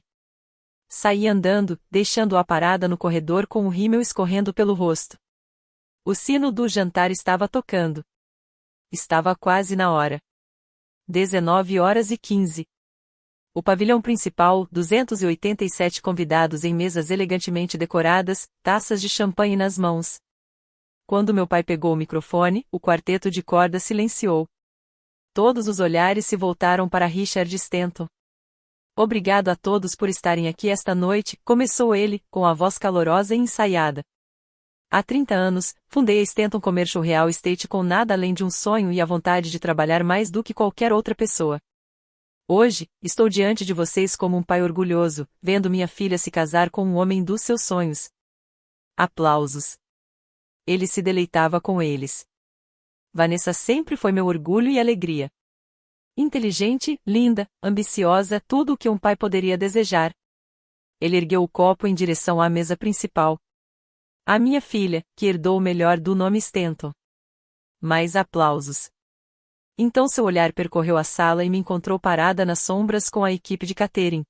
Saí andando, deixando-a parada no corredor com o rímel escorrendo pelo rosto. O sino do jantar estava tocando. Estava quase na hora. 19h15. O pavilhão principal, 287 convidados em mesas elegantemente decoradas, taças de champanhe nas mãos. Quando meu pai pegou o microfone, o quarteto de cordas silenciou. Todos os olhares se voltaram para Richard Stanton. Obrigado a todos por estarem aqui esta noite, começou ele, com a voz calorosa e ensaiada. Há 30 anos, fundei a Stanton Commercial Real Estate com nada além de um sonho e a vontade de trabalhar mais do que qualquer outra pessoa. Hoje, estou diante de vocês como um pai orgulhoso, vendo minha filha se casar com um homem dos seus sonhos. Aplausos. Ele se deleitava com eles. Vanessa sempre foi meu orgulho e alegria. Inteligente, linda, ambiciosa, tudo o que um pai poderia desejar. Ele ergueu o copo em direção à mesa principal. A minha filha, que herdou o melhor do nome Stanton. Mais aplausos. Então seu olhar percorreu a sala e me encontrou parada nas sombras com a equipe de catering.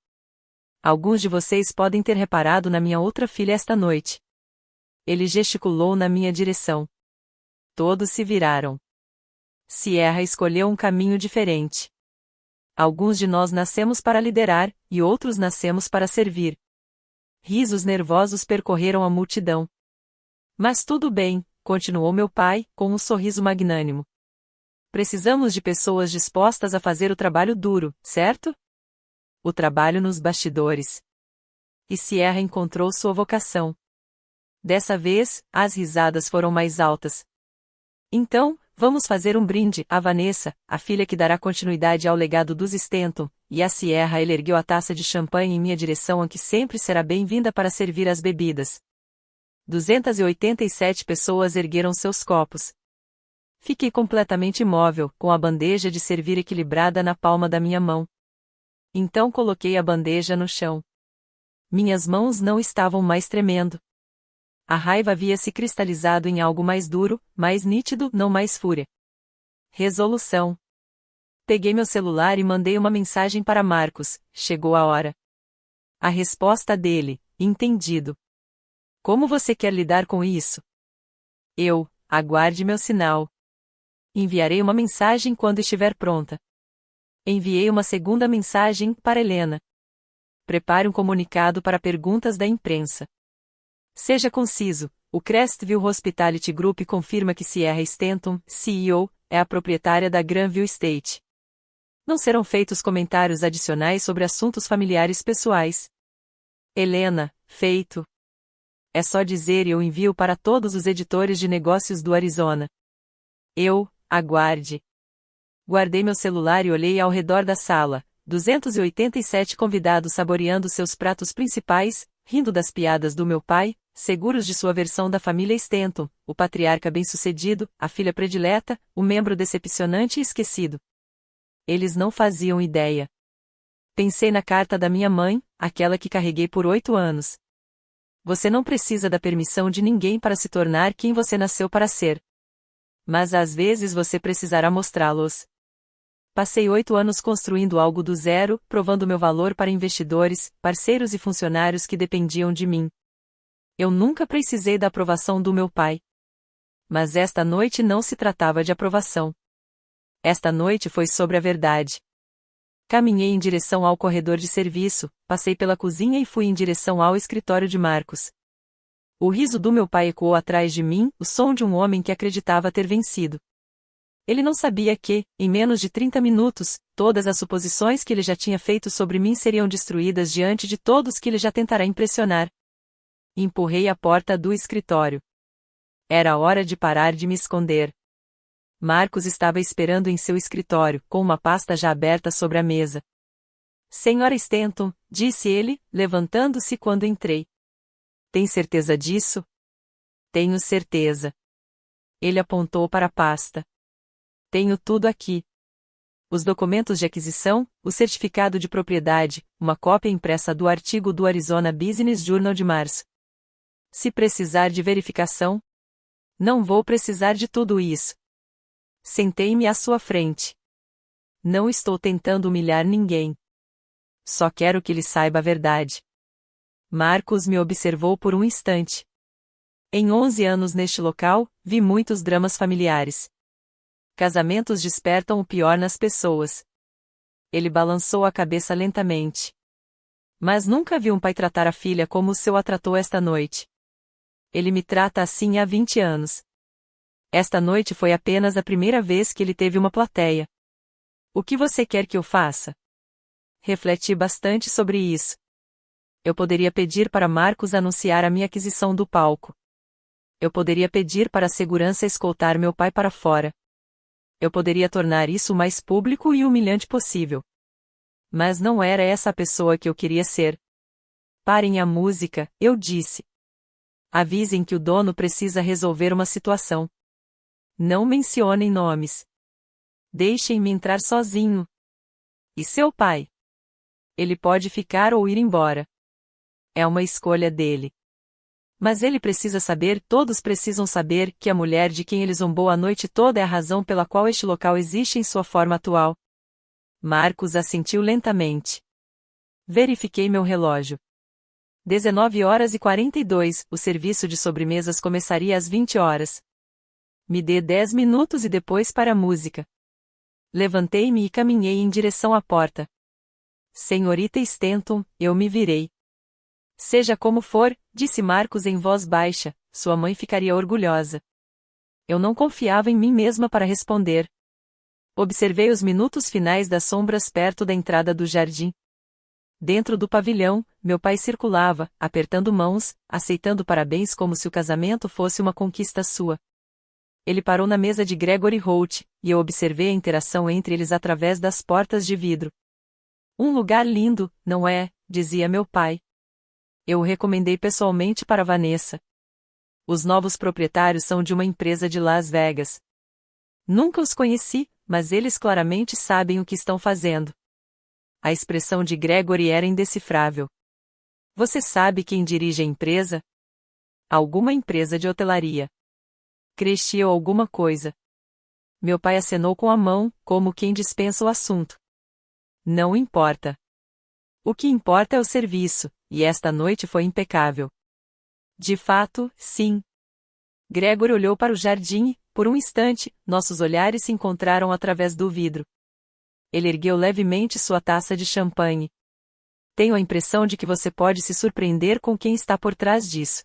Alguns de vocês podem ter reparado na minha outra filha esta noite. Ele gesticulou na minha direção. Todos se viraram. Sierra escolheu um caminho diferente. Alguns de nós nascemos para liderar, e outros nascemos para servir. Risos nervosos percorreram a multidão. Mas tudo bem, continuou meu pai, com um sorriso magnânimo. Precisamos de pessoas dispostas a fazer o trabalho duro, certo? O trabalho nos bastidores. E Sierra encontrou sua vocação. Dessa vez, as risadas foram mais altas. Então, vamos fazer um brinde a Vanessa, a filha que dará continuidade ao legado dos Stanton, e a Sierra. Ele ergueu a taça de champanhe em minha direção, a que sempre será bem-vinda para servir as bebidas. 287 pessoas ergueram seus copos. Fiquei completamente imóvel, com a bandeja de servir equilibrada na palma da minha mão. Então coloquei a bandeja no chão. Minhas mãos não estavam mais tremendo. A raiva havia se cristalizado em algo mais duro, mais nítido, não mais fúria. Resolução. Peguei meu celular e mandei uma mensagem para Marcos. Chegou a hora. A resposta dele: entendido. Como você quer lidar com isso? Aguarde meu sinal. Enviarei uma mensagem quando estiver pronta. Enviei uma segunda mensagem para Helena. Prepare um comunicado para perguntas da imprensa. Seja conciso. O Crestview Hospitality Group confirma que Sierra Stanton, CEO, é a proprietária da Granville Estate. Não serão feitos comentários adicionais sobre assuntos familiares pessoais. Helena, feito. É só dizer e eu envio para todos os editores de negócios do Arizona. Aguarde. Guardei meu celular e olhei ao redor da sala. 287 convidados saboreando seus pratos principais, rindo das piadas do meu pai, seguros de sua versão da família Stanton, o patriarca bem-sucedido, a filha predileta, o membro decepcionante e esquecido. Eles não faziam ideia. Pensei na carta da minha mãe, aquela que carreguei por 8 anos. Você não precisa da permissão de ninguém para se tornar quem você nasceu para ser. Mas às vezes você precisará mostrá-los. Passei 8 anos construindo algo do zero, provando meu valor para investidores, parceiros e funcionários que dependiam de mim. Eu nunca precisei da aprovação do meu pai. Mas esta noite não se tratava de aprovação. Esta noite foi sobre a verdade. Caminhei em direção ao corredor de serviço, passei pela cozinha e fui em direção ao escritório de Marcos. O riso do meu pai ecoou atrás de mim, o som de um homem que acreditava ter vencido. Ele não sabia que, em menos de 30 minutos, todas as suposições que ele já tinha feito sobre mim seriam destruídas diante de todos que ele já tentará impressionar. Empurrei a porta do escritório. Era hora de parar de me esconder. Marcos estava esperando em seu escritório, com uma pasta já aberta sobre a mesa. Senhora Stanton, disse ele, levantando-se quando entrei. Tem certeza disso? Tenho certeza. Ele apontou para a pasta. Tenho tudo aqui. Os documentos de aquisição, o certificado de propriedade, uma cópia impressa do artigo do Arizona Business Journal de março. Se precisar de verificação, não vou precisar de tudo isso. Sentei-me à sua frente. Não estou tentando humilhar ninguém. Só quero que ele saiba a verdade. Marcos me observou por um instante. Em 11 anos neste local, vi muitos dramas familiares. Casamentos despertam o pior nas pessoas. Ele balançou a cabeça lentamente. Mas nunca vi um pai tratar a filha como o seu a tratou esta noite. Ele me trata assim há 20 anos. Esta noite foi apenas a primeira vez que ele teve uma plateia. O que você quer que eu faça? Refleti bastante sobre isso. Eu poderia pedir para Marcos anunciar a minha aquisição do palco. Eu poderia pedir para a segurança escoltar meu pai para fora. Eu poderia tornar isso o mais público e humilhante possível. Mas não era essa a pessoa que eu queria ser. Parem a música, eu disse. Avisem que o dono precisa resolver uma situação. Não mencionem nomes. Deixem-me entrar sozinho. E seu pai? Ele pode ficar ou ir embora. É uma escolha dele. Mas ele precisa saber, todos precisam saber, que a mulher de quem ele zombou a noite toda é a razão pela qual este local existe em sua forma atual. Marcos assentiu lentamente. Verifiquei meu relógio. 19h42, o serviço de sobremesas começaria às 20 horas. Me dê 10 minutos e depois para a música. Levantei-me e caminhei em direção à porta. Senhorita Stanton, eu me virei. Seja como for, disse Marcos em voz baixa, sua mãe ficaria orgulhosa. Eu não confiava em mim mesma para responder. Observei os minutos finais das sombras perto da entrada do jardim. Dentro do pavilhão, meu pai circulava, apertando mãos, aceitando parabéns como se o casamento fosse uma conquista sua. Ele parou na mesa de Gregory Holt, e eu observei a interação entre eles através das portas de vidro. Um lugar lindo, não é? Dizia meu pai. Eu o recomendei pessoalmente para Vanessa. Os novos proprietários são de uma empresa de Las Vegas. Nunca os conheci, mas eles claramente sabem o que estão fazendo. A expressão de Gregory era indecifrável. Você sabe quem dirige a empresa? Alguma empresa de hotelaria. Cresci ou alguma coisa. Meu pai acenou com a mão, como quem dispensa o assunto. Não importa. O que importa é o serviço, e esta noite foi impecável. De fato, sim. Gregory olhou para o jardim e, por um instante, nossos olhares se encontraram através do vidro. Ele ergueu levemente sua taça de champanhe. Tenho a impressão de que você pode se surpreender com quem está por trás disso.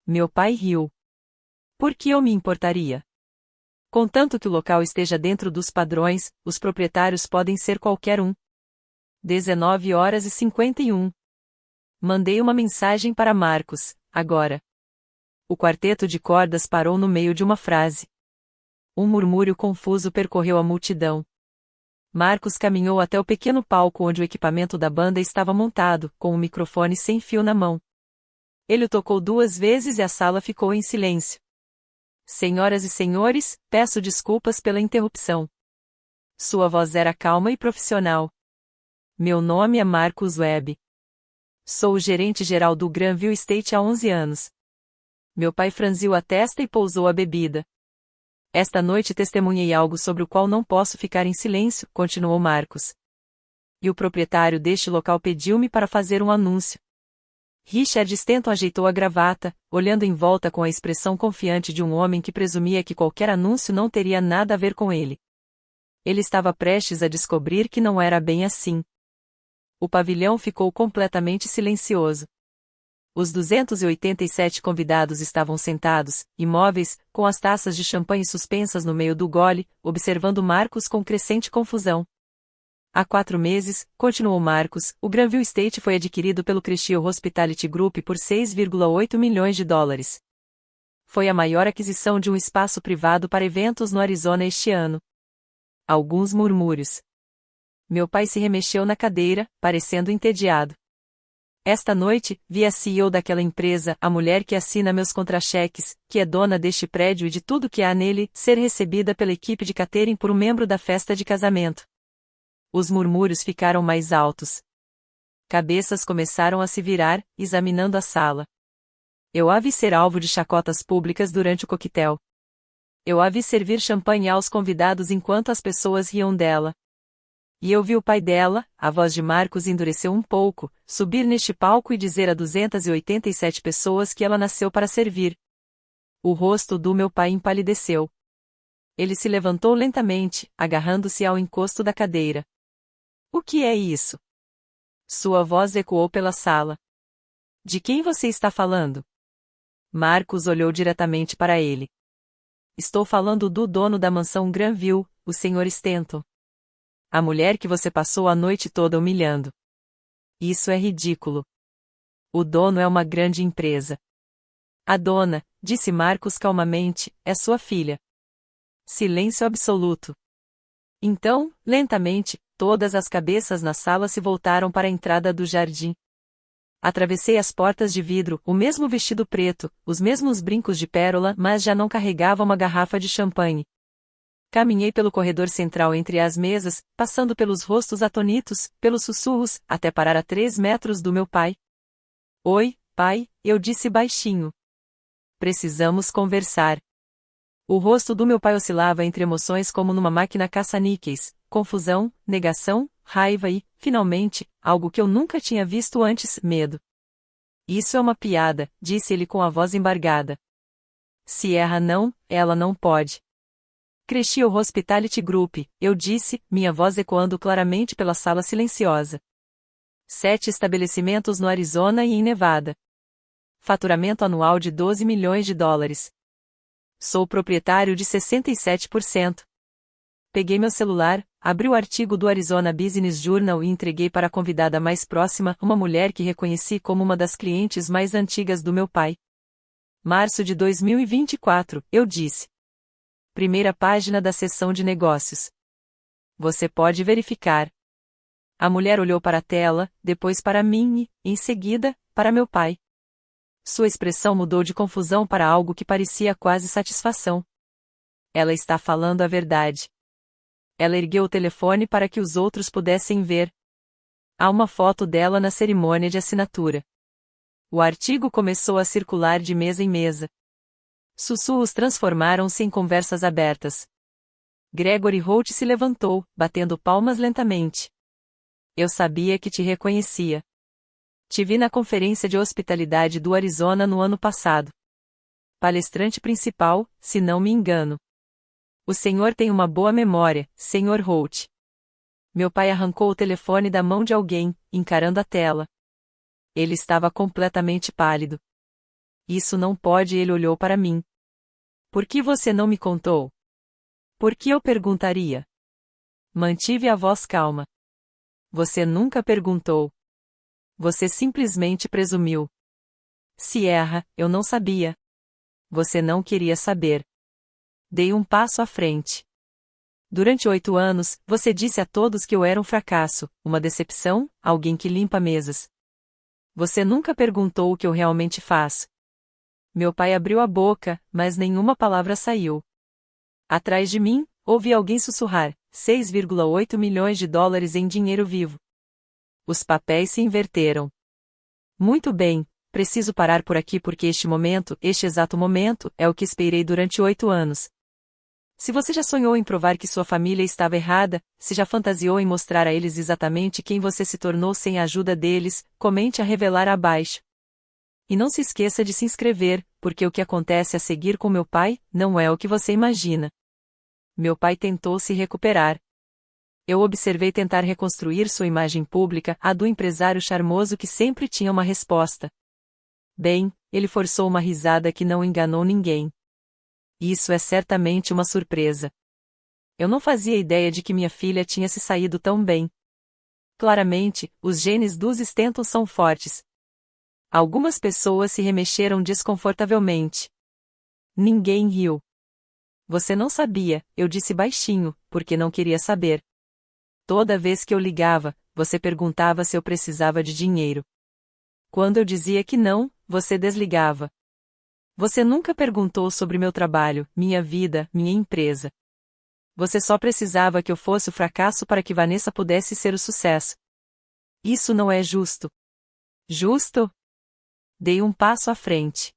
Meu pai riu. Por que eu me importaria? Contanto que o local esteja dentro dos padrões, os proprietários podem ser qualquer um. 19h51. Mandei uma mensagem para Marcos, agora. O quarteto de cordas parou no meio de uma frase. Um murmúrio confuso percorreu a multidão. Marcos caminhou até o pequeno palco onde o equipamento da banda estava montado, com um microfone sem fio na mão. Ele o tocou 2 vezes e a sala ficou em silêncio. Senhoras e senhores, peço desculpas pela interrupção. Sua voz era calma e profissional. Meu nome é Marcus Webb. Sou o gerente-geral do Granville Estate há 11 anos. Meu pai franziu a testa e pousou a bebida. Esta noite testemunhei algo sobre o qual não posso ficar em silêncio, continuou Marcos. E o proprietário deste local pediu-me para fazer um anúncio. Richard Stanton ajeitou a gravata, olhando em volta com a expressão confiante de um homem que presumia que qualquer anúncio não teria nada a ver com ele. Ele estava prestes a descobrir que não era bem assim. O pavilhão ficou completamente silencioso. Os 287 convidados estavam sentados, imóveis, com as taças de champanhe suspensas no meio do gole, observando Marcos com crescente confusão. Há 4 meses, continuou Marcos, o Granville Estate foi adquirido pelo Cresceo Hospitality Group por 6,8 milhões de dólares. Foi a maior aquisição de um espaço privado para eventos no Arizona este ano. Alguns murmúrios. Meu pai se remexeu na cadeira, parecendo entediado. Esta noite, vi a CEO daquela empresa, a mulher que assina meus contra-cheques, que é dona deste prédio e de tudo que há nele, ser recebida pela equipe de catering por um membro da festa de casamento. Os murmúrios ficaram mais altos. Cabeças começaram a se virar, examinando a sala. Eu a vi ser alvo de chacotas públicas durante o coquetel. Eu a vi servir champanhe aos convidados enquanto as pessoas riam dela. E eu vi o pai dela, a voz de Marcos endureceu um pouco, subir neste palco e dizer a 287 pessoas que ela nasceu para servir. O rosto do meu pai empalideceu. Ele se levantou lentamente, agarrando-se ao encosto da cadeira. O que é isso? Sua voz ecoou pela sala. De quem você está falando? Marcos olhou diretamente para ele. Estou falando do dono da mansão Granville, o Sr. Stanton. A mulher que você passou a noite toda humilhando. Isso é ridículo. O dono é uma grande empresa. A dona, disse Marcos calmamente, é sua filha. Silêncio absoluto. Então, lentamente, todas as cabeças na sala se voltaram para a entrada do jardim. Atravessei as portas de vidro, o mesmo vestido preto, os mesmos brincos de pérola, mas já não carregava uma garrafa de champanhe. Caminhei pelo corredor central entre as mesas, passando pelos rostos atonitos, pelos sussurros, até parar a 3 metros do meu pai. Oi, pai, eu disse baixinho. Precisamos conversar. O rosto do meu pai oscilava entre emoções como numa máquina caça-níqueis, confusão, negação, raiva e, finalmente, algo que eu nunca tinha visto antes, medo. Isso é uma piada, disse ele com a voz embargada. Se erra não, ela não pode. Cresceo Hospitality Group, eu disse, minha voz ecoando claramente pela sala silenciosa. 7 estabelecimentos no Arizona e em Nevada. Faturamento anual de 12 milhões de dólares. Sou proprietário de 67%. Peguei meu celular, abri o artigo do Arizona Business Journal e entreguei para a convidada mais próxima, uma mulher que reconheci como uma das clientes mais antigas do meu pai. Março de 2024, eu disse. Primeira página da seção de negócios. Você pode verificar. A mulher olhou para a tela, depois para mim e, em seguida, para meu pai. Sua expressão mudou de confusão para algo que parecia quase satisfação. Ela está falando a verdade. Ela ergueu o telefone para que os outros pudessem ver. Há uma foto dela na cerimônia de assinatura. O artigo começou a circular de mesa em mesa. Sussurros transformaram-se em conversas abertas. Gregory Holt se levantou, batendo palmas lentamente. Eu sabia que te reconhecia. Te vi na conferência de hospitalidade do Arizona no ano passado. Palestrante principal, se não me engano. O senhor tem uma boa memória, Sr. Holt. Meu pai arrancou o telefone da mão de alguém, encarando a tela. Ele estava completamente pálido. Isso não pode, ele olhou para mim. Por que você não me contou? Por que eu perguntaria? Mantive a voz calma. Você nunca perguntou. Você simplesmente presumiu. Se erra, eu não sabia. Você não queria saber. Dei um passo à frente. Durante 8 anos, você disse a todos que eu era um fracasso, uma decepção, alguém que limpa mesas. Você nunca perguntou o que eu realmente faço. Meu pai abriu a boca, mas nenhuma palavra saiu. Atrás de mim, ouvi alguém sussurrar, 6,8 milhões de dólares em dinheiro vivo. Os papéis se inverteram. Muito bem, preciso parar por aqui porque este exato momento, é o que esperei durante 8 anos. Se você já sonhou em provar que sua família estava errada, se já fantasiou em mostrar a eles exatamente quem você se tornou sem a ajuda deles, comente a revelar abaixo. E não se esqueça de se inscrever, porque o que acontece a seguir com meu pai, não é o que você imagina. Meu pai tentou se recuperar. Eu observei tentar reconstruir sua imagem pública, a do empresário charmoso que sempre tinha uma resposta. Bem, ele forçou uma risada que não enganou ninguém. Isso é certamente uma surpresa. Eu não fazia ideia de que minha filha tinha se saído tão bem. Claramente, os genes dos Stanton são fortes. Algumas pessoas se remexeram desconfortavelmente. Ninguém riu. Você não sabia, eu disse baixinho, porque não queria saber. Toda vez que eu ligava, você perguntava se eu precisava de dinheiro. Quando eu dizia que não, você desligava. Você nunca perguntou sobre meu trabalho, minha vida, minha empresa. Você só precisava que eu fosse o fracasso para que Vanessa pudesse ser o sucesso. Isso não é justo. Justo? Dei um passo à frente.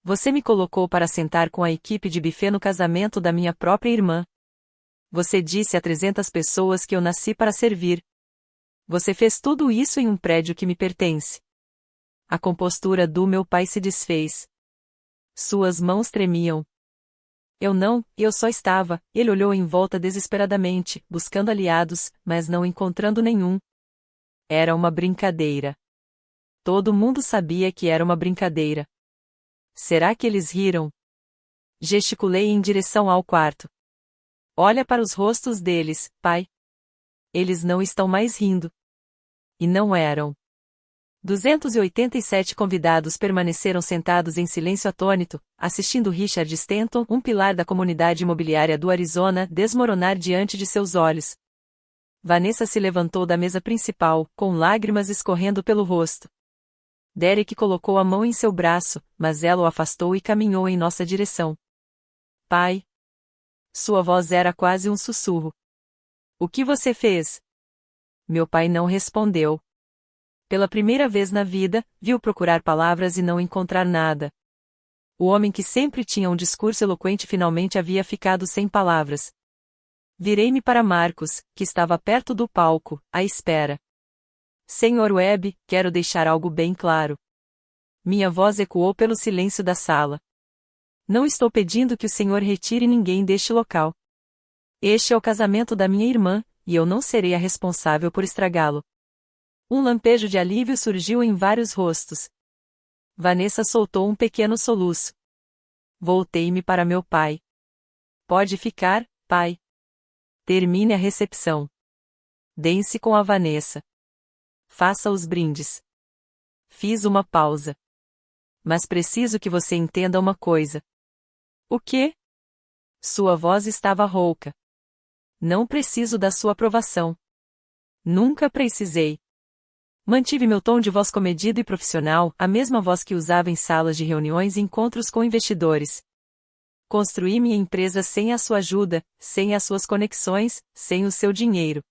Você me colocou para sentar com a equipe de buffet no casamento da minha própria irmã. Você disse a 300 pessoas que eu nasci para servir. Você fez tudo isso em um prédio que me pertence. A compostura do meu pai se desfez. Suas mãos tremiam. Eu só estava. Ele olhou em volta desesperadamente, buscando aliados, mas não encontrando nenhum. Era uma brincadeira. Todo mundo sabia que era uma brincadeira. Será que eles riram? Gesticulei em direção ao quarto. Olha para os rostos deles, pai. Eles não estão mais rindo. E não eram. 287 convidados permaneceram sentados em silêncio atônito, assistindo Richard Stanton, um pilar da comunidade imobiliária do Arizona, desmoronar diante de seus olhos. Vanessa se levantou da mesa principal, com lágrimas escorrendo pelo rosto. Derek colocou a mão em seu braço, mas ela o afastou e caminhou em nossa direção. Pai. Sua voz era quase um sussurro. O que você fez? Meu pai não respondeu. Pela primeira vez na vida, viu procurar palavras e não encontrar nada. O homem que sempre tinha um discurso eloquente finalmente havia ficado sem palavras. Virei-me para Marcos, que estava perto do palco, à espera. Senhor Webb, quero deixar algo bem claro. Minha voz ecoou pelo silêncio da sala. Não estou pedindo que o senhor retire ninguém deste local. Este é o casamento da minha irmã, e eu não serei a responsável por estragá-lo. Um lampejo de alívio surgiu em vários rostos. Vanessa soltou um pequeno soluço. Voltei-me para meu pai. Pode ficar, pai. Termine a recepção. Dance com a Vanessa. Faça os brindes. Fiz uma pausa. Mas preciso que você entenda uma coisa. O quê? Sua voz estava rouca. Não preciso da sua aprovação. Nunca precisei. Mantive meu tom de voz comedido e profissional, a mesma voz que usava em salas de reuniões e encontros com investidores. Construí minha empresa sem a sua ajuda, sem as suas conexões, sem o seu dinheiro.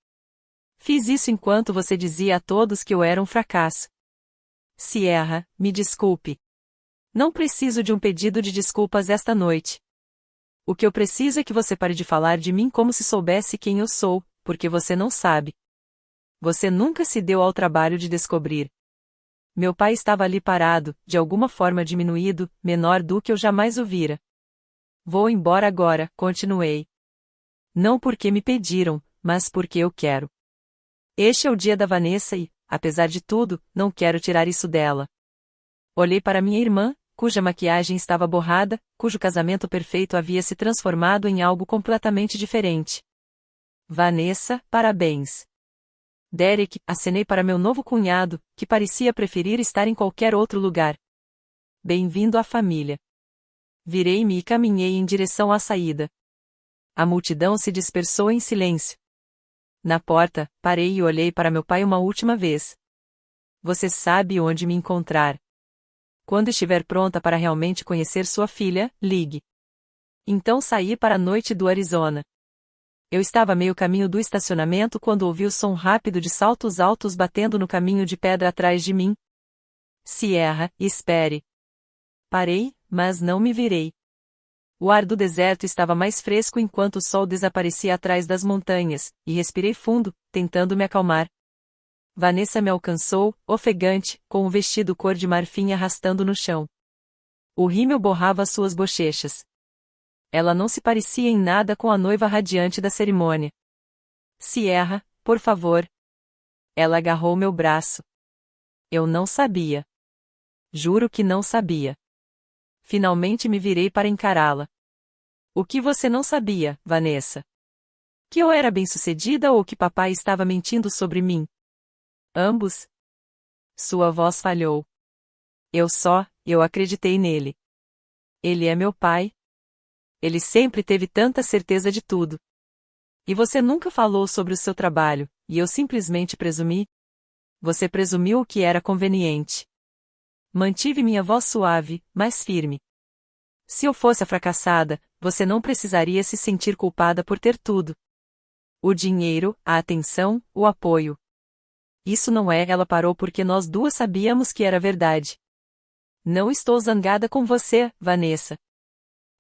Fiz isso enquanto você dizia a todos que eu era um fracasso. Sierra, me desculpe. Não preciso de um pedido de desculpas esta noite. O que eu preciso é que você pare de falar de mim como se soubesse quem eu sou, porque você não sabe. Você nunca se deu ao trabalho de descobrir. Meu pai estava ali parado, de alguma forma diminuído, menor do que eu jamais o vira. Vou embora agora, continuei. Não porque me pediram, mas porque eu quero. Este é o dia da Vanessa e, apesar de tudo, não quero tirar isso dela. Olhei para minha irmã, cuja maquiagem estava borrada, cujo casamento perfeito havia se transformado em algo completamente diferente. Vanessa, parabéns. Derek, acenei para meu novo cunhado, que parecia preferir estar em qualquer outro lugar. Bem-vindo à família. Virei-me e caminhei em direção à saída. A multidão se dispersou em silêncio. Na porta, parei e olhei para meu pai uma última vez. Você sabe onde me encontrar. Quando estiver pronta para realmente conhecer sua filha, ligue. Então saí para a noite do Arizona. Eu estava a meio caminho do estacionamento quando ouvi o som rápido de saltos altos batendo no caminho de pedra atrás de mim. Sierra, espere. Parei, mas não me virei. O ar do deserto estava mais fresco enquanto o sol desaparecia atrás das montanhas, e respirei fundo, tentando me acalmar. Vanessa me alcançou, ofegante, com o vestido cor de marfim arrastando no chão. O rímel borrava suas bochechas. Ela não se parecia em nada com a noiva radiante da cerimônia. Sierra, por favor. Ela agarrou meu braço. Eu não sabia. Juro que não sabia. Finalmente me virei para encará-la. O que você não sabia, Vanessa? Que eu era bem-sucedida ou que papai estava mentindo sobre mim? Ambos. Sua voz falhou. Eu acreditei nele. Ele é meu pai. Ele sempre teve tanta certeza de tudo. E você nunca falou sobre o seu trabalho, e eu simplesmente presumi? Você presumiu o que era conveniente. Mantive minha voz suave, mas firme. Se eu fosse a fracassada, você não precisaria se sentir culpada por ter tudo. O dinheiro, a atenção, o apoio. Isso não é. Ela parou porque nós duas sabíamos que era verdade. Não estou zangada com você, Vanessa.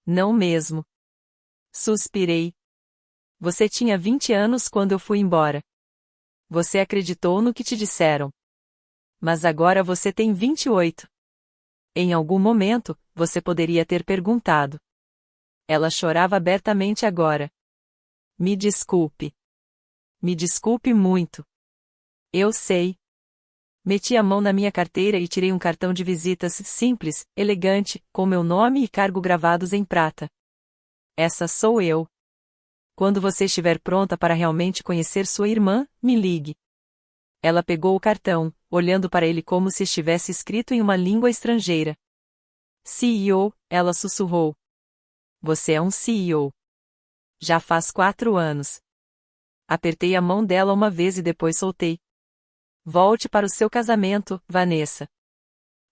Não mesmo. Suspirei. Você tinha 20 anos quando eu fui embora. Você acreditou no que te disseram. Mas agora você tem 28. Em algum momento, você poderia ter perguntado. Ela chorava abertamente agora. Me desculpe. Me desculpe muito. Eu sei. Meti a mão na minha carteira e tirei um cartão de visitas simples, elegante, com meu nome e cargo gravados em prata. Essa sou eu. Quando você estiver pronta para realmente conhecer sua irmã, me ligue. Ela pegou o cartão, olhando para ele como se estivesse escrito em uma língua estrangeira. CEO, ela sussurrou. Você é um CEO. Já faz 4 anos. Apertei a mão dela uma vez e depois soltei. Volte para o seu casamento, Vanessa.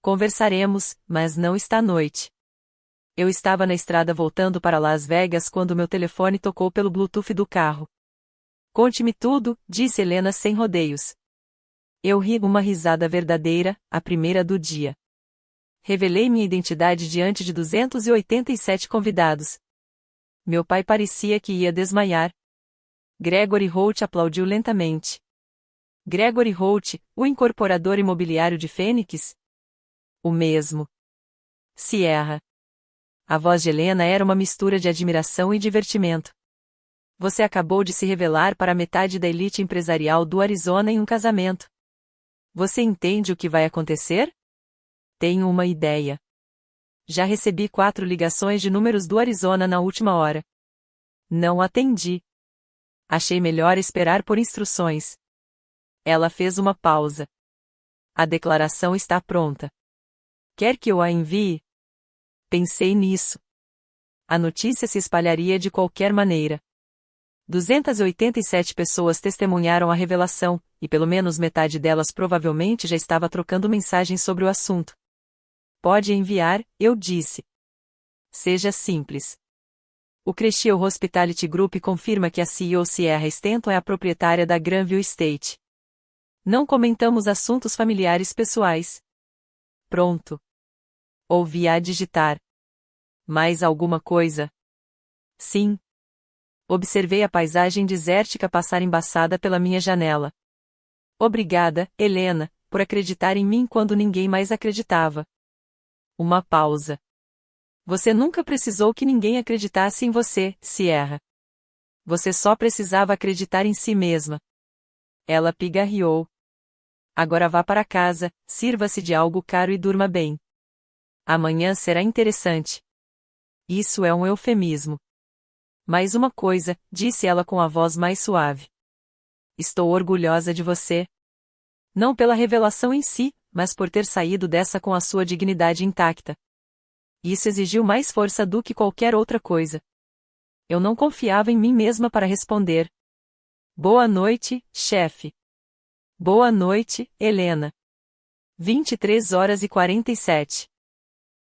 Conversaremos, mas não esta noite. Eu estava na estrada voltando para Las Vegas quando meu telefone tocou pelo Bluetooth do carro. Conte-me tudo, disse Helena sem rodeios. Eu ri uma risada verdadeira, a primeira do dia. Revelei minha identidade diante de 287 convidados. Meu pai parecia que ia desmaiar. Gregory Holt aplaudiu lentamente. Gregory Holt, o incorporador imobiliário de Fênix? O mesmo. Sierra. A voz de Helena era uma mistura de admiração e divertimento. Você acabou de se revelar para a metade da elite empresarial do Arizona em um casamento. Você entende o que vai acontecer? Tenho uma ideia. Já recebi 4 ligações de números do Arizona na última hora. Não atendi. Achei melhor esperar por instruções. Ela fez uma pausa. A declaração está pronta. Quer que eu a envie? Pensei nisso. A notícia se espalharia de qualquer maneira. 287 pessoas testemunharam a revelação, e pelo menos metade delas provavelmente já estava trocando mensagens sobre o assunto. Pode enviar, eu disse. Seja simples. O Cresciel Hospitality Group confirma que a CEO Sierra Stanton é a proprietária da Granville Estate. Não comentamos assuntos familiares pessoais. Pronto. Ouvi-a digitar. Mais alguma coisa? Sim. Observei a paisagem desértica passar embaçada pela minha janela. Obrigada, Helena, por acreditar em mim quando ninguém mais acreditava. Uma pausa. Você nunca precisou que ninguém acreditasse em você, Sierra. Você só precisava acreditar em si mesma. Ela pigarreou. Agora vá para casa, sirva-se de algo caro e durma bem. Amanhã será interessante. Isso é um eufemismo. Mais uma coisa, disse ela com a voz mais suave. Estou orgulhosa de você. Não pela revelação em si, mas por ter saído dessa com a sua dignidade intacta. Isso exigiu mais força do que qualquer outra coisa. Eu não confiava em mim mesma para responder. Boa noite, chefe. Boa noite, Helena. 23h47.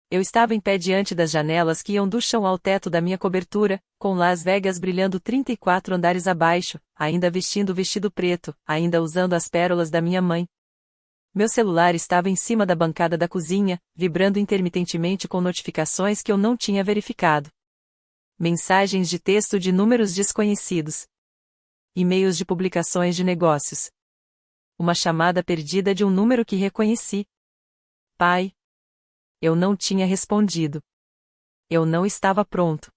Eu estava em pé diante das janelas que iam do chão ao teto da minha cobertura, com Las Vegas brilhando 34 andares abaixo, ainda vestindo o vestido preto, ainda usando as pérolas da minha mãe. Meu celular estava em cima da bancada da cozinha, vibrando intermitentemente com notificações que eu não tinha verificado. Mensagens de texto de números desconhecidos. E-mails de publicações de negócios. Uma chamada perdida de um número que reconheci. Pai. Eu não tinha respondido. Eu não estava pronto.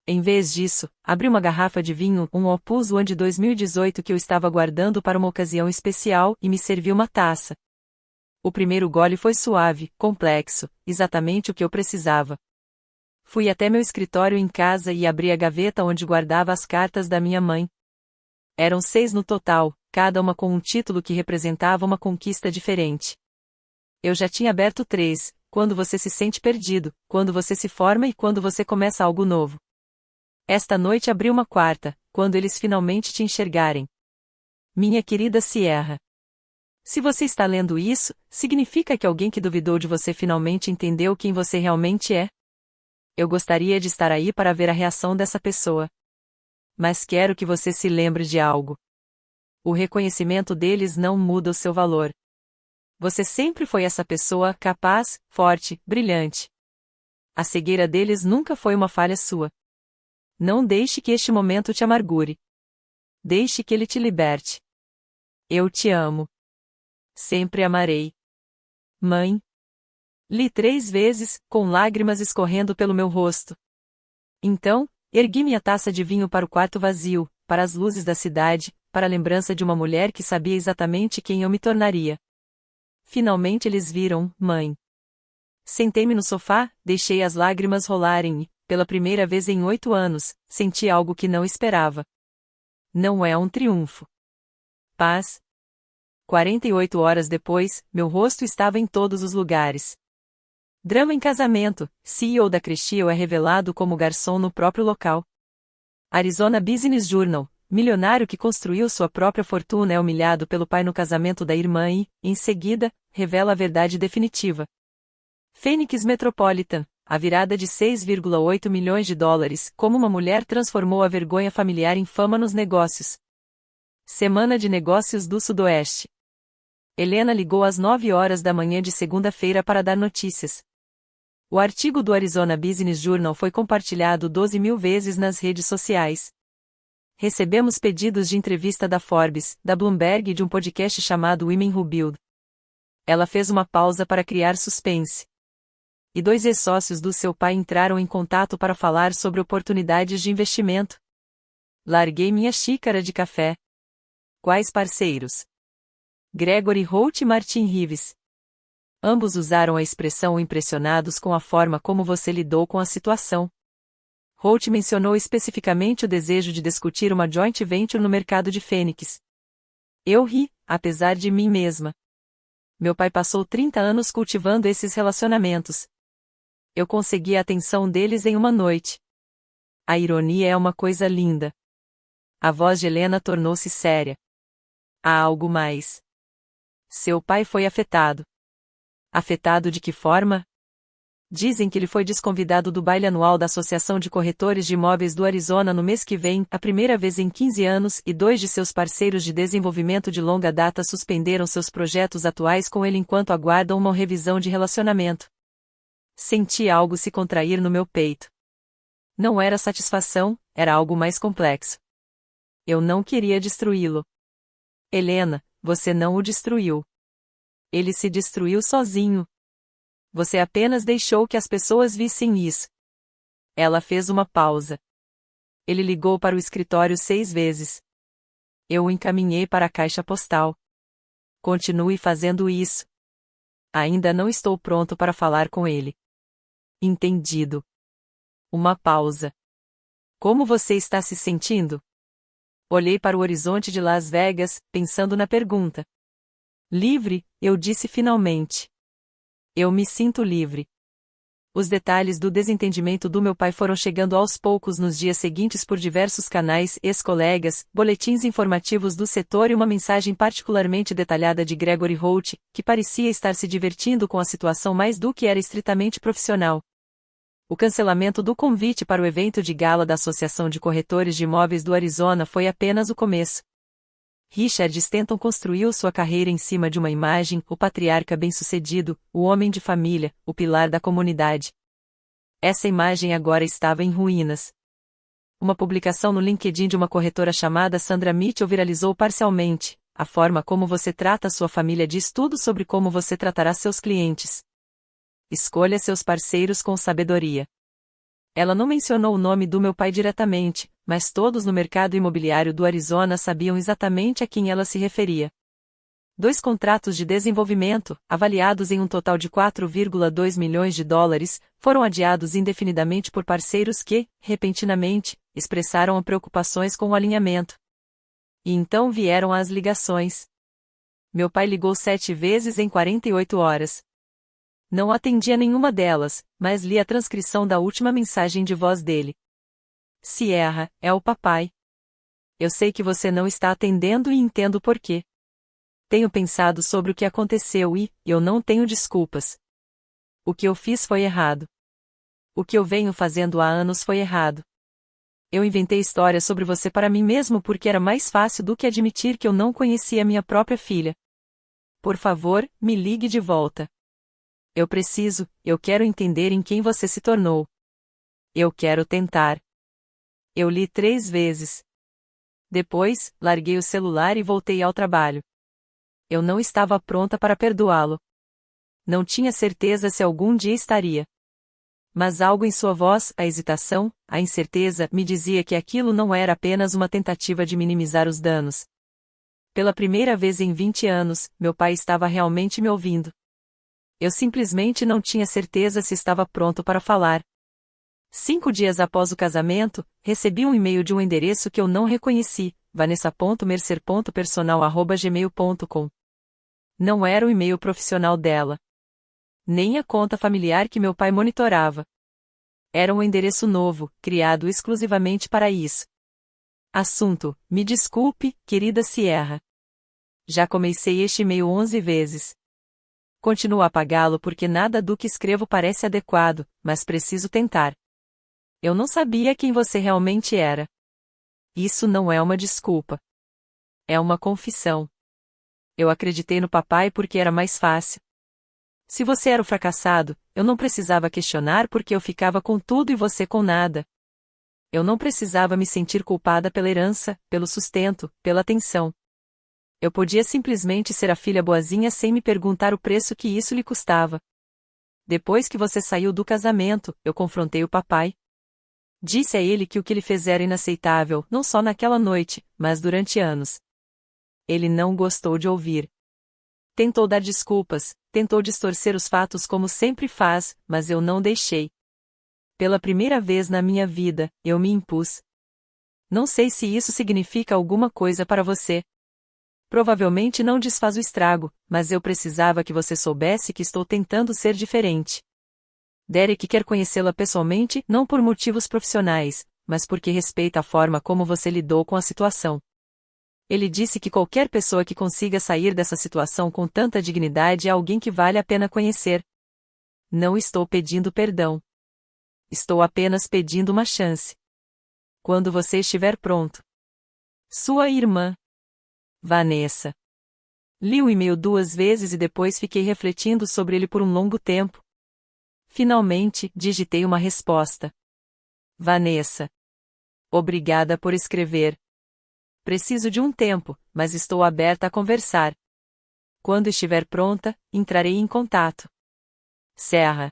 Em vez disso, abri uma garrafa de vinho, um Opus One de 2018 que eu estava guardando para uma ocasião especial e me servi uma taça. O primeiro gole foi suave, complexo, exatamente o que eu precisava. Fui até meu escritório em casa e abri a gaveta onde guardava as cartas da minha mãe. Eram 6 no total, cada uma com um título que representava uma conquista diferente. Eu já tinha aberto 3, quando você se sente perdido, quando você se forma e quando você começa algo novo. Esta noite abri uma quarta, quando eles finalmente te enxergarem. Minha querida Sierra. Se você está lendo isso, significa que alguém que duvidou de você finalmente entendeu quem você realmente é? Eu gostaria de estar aí para ver a reação dessa pessoa. Mas quero que você se lembre de algo. O reconhecimento deles não muda o seu valor. Você sempre foi essa pessoa capaz, forte, brilhante. A cegueira deles nunca foi uma falha sua. Não deixe que este momento te amargure. Deixe que ele te liberte. Eu te amo. Sempre amarei. Mãe. Li 3 vezes, com lágrimas escorrendo pelo meu rosto. Então, ergui minha taça de vinho para o quarto vazio, para as luzes da cidade, para a lembrança de uma mulher que sabia exatamente quem eu me tornaria. Finalmente eles viram, mãe. Sentei-me no sofá, deixei as lágrimas rolarem e, pela primeira vez em 8 anos, senti algo que não esperava. Não é um triunfo. Paz. 48 horas depois, meu rosto estava em todos os lugares. Drama em casamento, CEO da Cresceo é revelado como garçom no próprio local. Arizona Business Journal, milionário que construiu sua própria fortuna é humilhado pelo pai no casamento da irmã e, em seguida, revela a verdade definitiva. Phoenix Metropolitan, a virada de 6,8 milhões de dólares, como uma mulher transformou a vergonha familiar em fama nos negócios. Semana de Negócios do Sudoeste. Helena ligou às 9 horas da manhã de segunda-feira para dar notícias. O artigo do Arizona Business Journal foi compartilhado 12 mil vezes nas redes sociais. Recebemos pedidos de entrevista da Forbes, da Bloomberg e de um podcast chamado Women Who Build. Ela fez uma pausa para criar suspense. E 2 ex-sócios do seu pai entraram em contato para falar sobre oportunidades de investimento. Larguei minha xícara de café. Quais parceiros? Gregory Holt e Martin Rives. Ambos usaram a expressão impressionados com a forma como você lidou com a situação. Holt mencionou especificamente o desejo de discutir uma joint venture no mercado de Phoenix. Eu ri, apesar de mim mesma. Meu pai passou 30 anos cultivando esses relacionamentos. Eu consegui a atenção deles em uma noite. A ironia é uma coisa linda. A voz de Helena tornou-se séria. Há algo mais. Seu pai foi afetado. Afetado de que forma? Dizem que ele foi desconvidado do baile anual da Associação de Corretores de Imóveis do Arizona no mês que vem, a primeira vez em 15 anos, e 2 de seus parceiros de desenvolvimento de longa data suspenderam seus projetos atuais com ele enquanto aguardam uma revisão de relacionamento. Senti algo se contrair no meu peito. Não era satisfação, era algo mais complexo. Eu não queria destruí-lo. Helena, você não o destruiu. Ele se destruiu sozinho. Você apenas deixou que as pessoas vissem isso. Ela fez uma pausa. Ele ligou para o escritório 6 vezes. Eu o encaminhei para a caixa postal. Continue fazendo isso. Ainda não estou pronto para falar com ele. Entendido. Uma pausa. Como você está se sentindo? Olhei para o horizonte de Las Vegas, pensando na pergunta. Livre, eu disse finalmente. Eu me sinto livre. Os detalhes do desentendimento do meu pai foram chegando aos poucos nos dias seguintes por diversos canais, ex-colegas, boletins informativos do setor e uma mensagem particularmente detalhada de Gregory Holt, que parecia estar se divertindo com a situação mais do que era estritamente profissional. O cancelamento do convite para o evento de gala da Associação de Corretores de Imóveis do Arizona foi apenas o começo. Richard Stanton construiu sua carreira em cima de uma imagem, o patriarca bem-sucedido, o homem de família, o pilar da comunidade. Essa imagem agora estava em ruínas. Uma publicação no LinkedIn de uma corretora chamada Sandra Mitchell viralizou parcialmente. A forma como você trata sua família diz tudo sobre como você tratará seus clientes. Escolha seus parceiros com sabedoria. Ela não mencionou o nome do meu pai diretamente, mas todos no mercado imobiliário do Arizona sabiam exatamente a quem ela se referia. 2 contratos de desenvolvimento, avaliados em um total de 4,2 milhões de dólares, foram adiados indefinidamente por parceiros que, repentinamente, expressaram preocupações com o alinhamento. E então vieram as ligações. Meu pai ligou 7 vezes em 48 horas. Não atendi a nenhuma delas, mas li a transcrição da última mensagem de voz dele. Sierra, é o papai. Eu sei que você não está atendendo e entendo por quê. Tenho pensado sobre o que aconteceu e, eu não tenho desculpas. O que eu fiz foi errado. O que eu venho fazendo há anos foi errado. Eu inventei histórias sobre você para mim mesmo porque era mais fácil do que admitir que eu não conhecia minha própria filha. Por favor, me ligue de volta. Eu quero entender em quem você se tornou. Eu quero tentar. Eu li 3 vezes. Depois, larguei o celular e voltei ao trabalho. Eu não estava pronta para perdoá-lo. Não tinha certeza se algum dia estaria. Mas algo em sua voz, a hesitação, a incerteza, me dizia que aquilo não era apenas uma tentativa de minimizar os danos. Pela primeira vez em 20 anos, meu pai estava realmente me ouvindo. Eu simplesmente não tinha certeza se estava pronto para falar. 5 dias após o casamento, recebi um e-mail de um endereço que eu não reconheci, vanessa.mercer.personal@gmail.com. Não era o e-mail profissional dela. Nem a conta familiar que meu pai monitorava. Era um endereço novo, criado exclusivamente para isso. Assunto: me desculpe, querida Sierra. Já comecei este e-mail 11 vezes. Continuo a apagá-lo porque nada do que escrevo parece adequado, mas preciso tentar. Eu não sabia quem você realmente era. Isso não é uma desculpa. É uma confissão. Eu acreditei no papai porque era mais fácil. Se você era o fracassado, eu não precisava questionar porque eu ficava com tudo e você com nada. Eu não precisava me sentir culpada pela herança, pelo sustento, pela atenção. Eu podia simplesmente ser a filha boazinha sem me perguntar o preço que isso lhe custava. Depois que você saiu do casamento, eu confrontei o papai. Disse a ele que o que ele fez era inaceitável, não só naquela noite, mas durante anos. Ele não gostou de ouvir. Tentou dar desculpas, tentou distorcer os fatos como sempre faz, mas eu não deixei. Pela primeira vez na minha vida, eu me impus. Não sei se isso significa alguma coisa para você. Provavelmente não desfaz o estrago, mas eu precisava que você soubesse que estou tentando ser diferente. Derek quer conhecê-la pessoalmente não por motivos profissionais, mas porque respeita a forma como você lidou com a situação. Ele disse que qualquer pessoa que consiga sair dessa situação com tanta dignidade é alguém que vale a pena conhecer. Não estou pedindo perdão. Estou apenas pedindo uma chance. Quando você estiver pronto. Sua irmã. Vanessa. Li o e-mail 2 vezes e depois fiquei refletindo sobre ele por um longo tempo. Finalmente, digitei uma resposta. Vanessa. Obrigada por escrever. Preciso de um tempo, mas estou aberta a conversar. Quando estiver pronta, entrarei em contato. Serra.